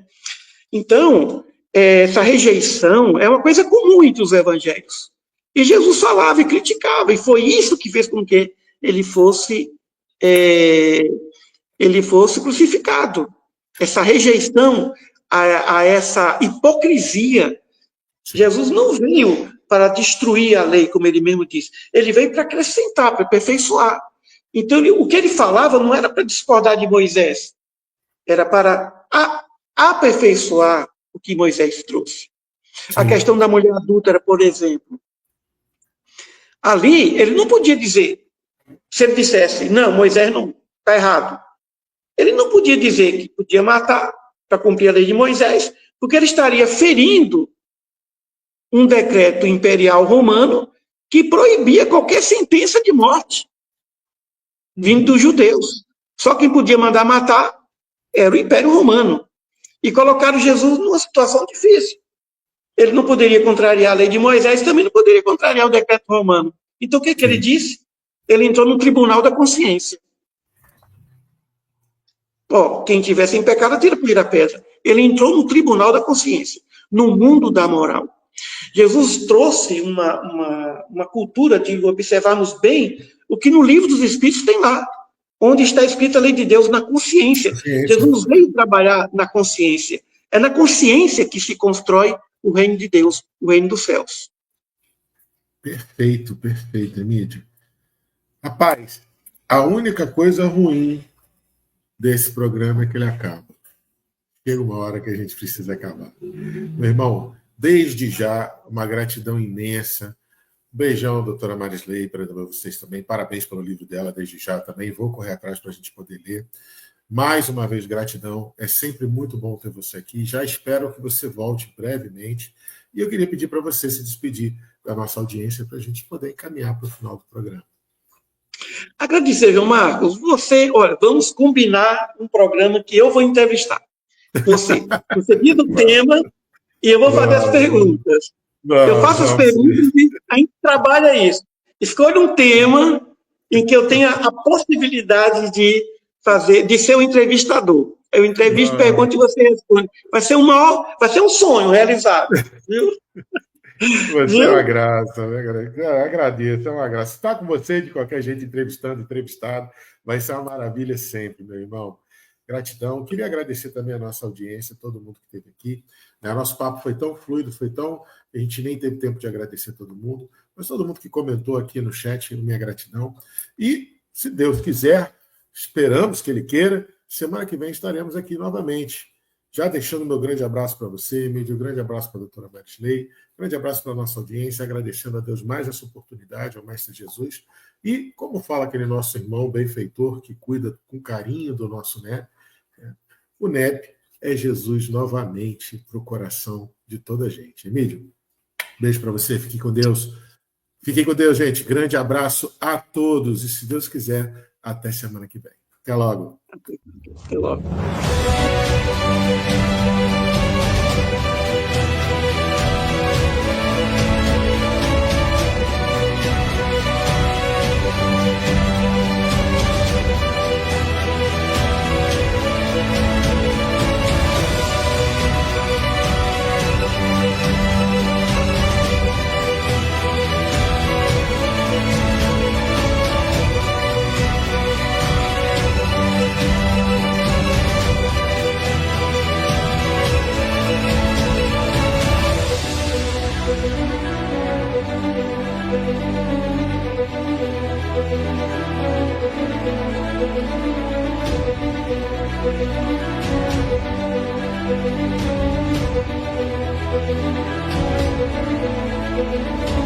Então, essa rejeição é uma coisa comum entre os evangelhos. E Jesus falava e criticava, e foi isso que fez com que ele fosse crucificado. Essa rejeição a essa hipocrisia. Jesus não veio para destruir a lei, como ele mesmo disse. Ele veio para acrescentar, para aperfeiçoar. Então, o que ele falava não era para discordar de Moisés, era para aperfeiçoar o que Moisés trouxe. Sim. A questão da mulher adúltera, por exemplo. Ali, ele não podia dizer, se ele dissesse, não, Moisés não está errado. Ele não podia dizer que podia matar para cumprir a lei de Moisés, porque ele estaria ferindo um decreto imperial romano que proibia qualquer sentença de morte vindo dos judeus. Só quem podia mandar matar era o Império Romano. E colocaram Jesus numa situação difícil. Ele não poderia contrariar a lei de Moisés, também não poderia contrariar o decreto romano. Então, o que ele disse? Ele entrou no tribunal da consciência. Quem tivesse em pecado, atira a pedra. Ele entrou no tribunal da consciência, no mundo da moral. Jesus trouxe uma cultura de observarmos bem o que no livro dos Espíritos tem lá, onde está escrita a lei de Deus na consciência. Jesus veio trabalhar na consciência. É na consciência que se constrói o reino de Deus, o reino dos céus. Perfeito, Emílio. Rapaz, A única coisa ruim desse programa é que ele acaba. Chega uma hora que a gente precisa acabar. Meu irmão, desde já, uma gratidão imensa. Beijão, doutora Marisley, para vocês também. Parabéns pelo livro dela, desde já também. Vou correr atrás para a gente poder ler. Mais uma vez, gratidão. É sempre muito bom ter você aqui. Já espero que você volte brevemente. E eu queria pedir para você se despedir da nossa audiência para a gente poder encaminhar para o final do programa. Agradecer, João Marcos. Você, olha, vamos combinar um programa que eu vou entrevistar. Você diz o tema e eu vou fazer as perguntas. Eu faço as perguntas e a gente trabalha isso. Escolha um tema em que eu tenha a possibilidade de ser o entrevistador. Eu entrevisto, pergunto e você responde. Vai ser um sonho realizado, viu? Você é uma graça, eu agradeço, é uma graça. Estar com você, de qualquer jeito, entrevistado, vai ser uma maravilha sempre, meu irmão. Gratidão. Queria agradecer também a nossa audiência, todo mundo que esteve aqui. Nosso papo foi tão fluido, a gente nem teve tempo de agradecer todo mundo, mas todo mundo que comentou aqui no chat, minha gratidão. E, se Deus quiser, esperamos que Ele queira, semana que vem estaremos aqui novamente. Já deixando meu grande abraço para você, um grande abraço para a doutora Marisley, grande abraço para a nossa audiência, agradecendo a Deus mais essa oportunidade, ao Mestre Jesus. E, como fala aquele nosso irmão benfeitor, que cuida com carinho do nosso NEP, o NEP é Jesus novamente para o coração de toda a gente. Emílio, beijo para você, fique com Deus. Fiquem com Deus, gente. Grande abraço a todos. E, se Deus quiser, até semana que vem. Até logo. Até logo. Thank you.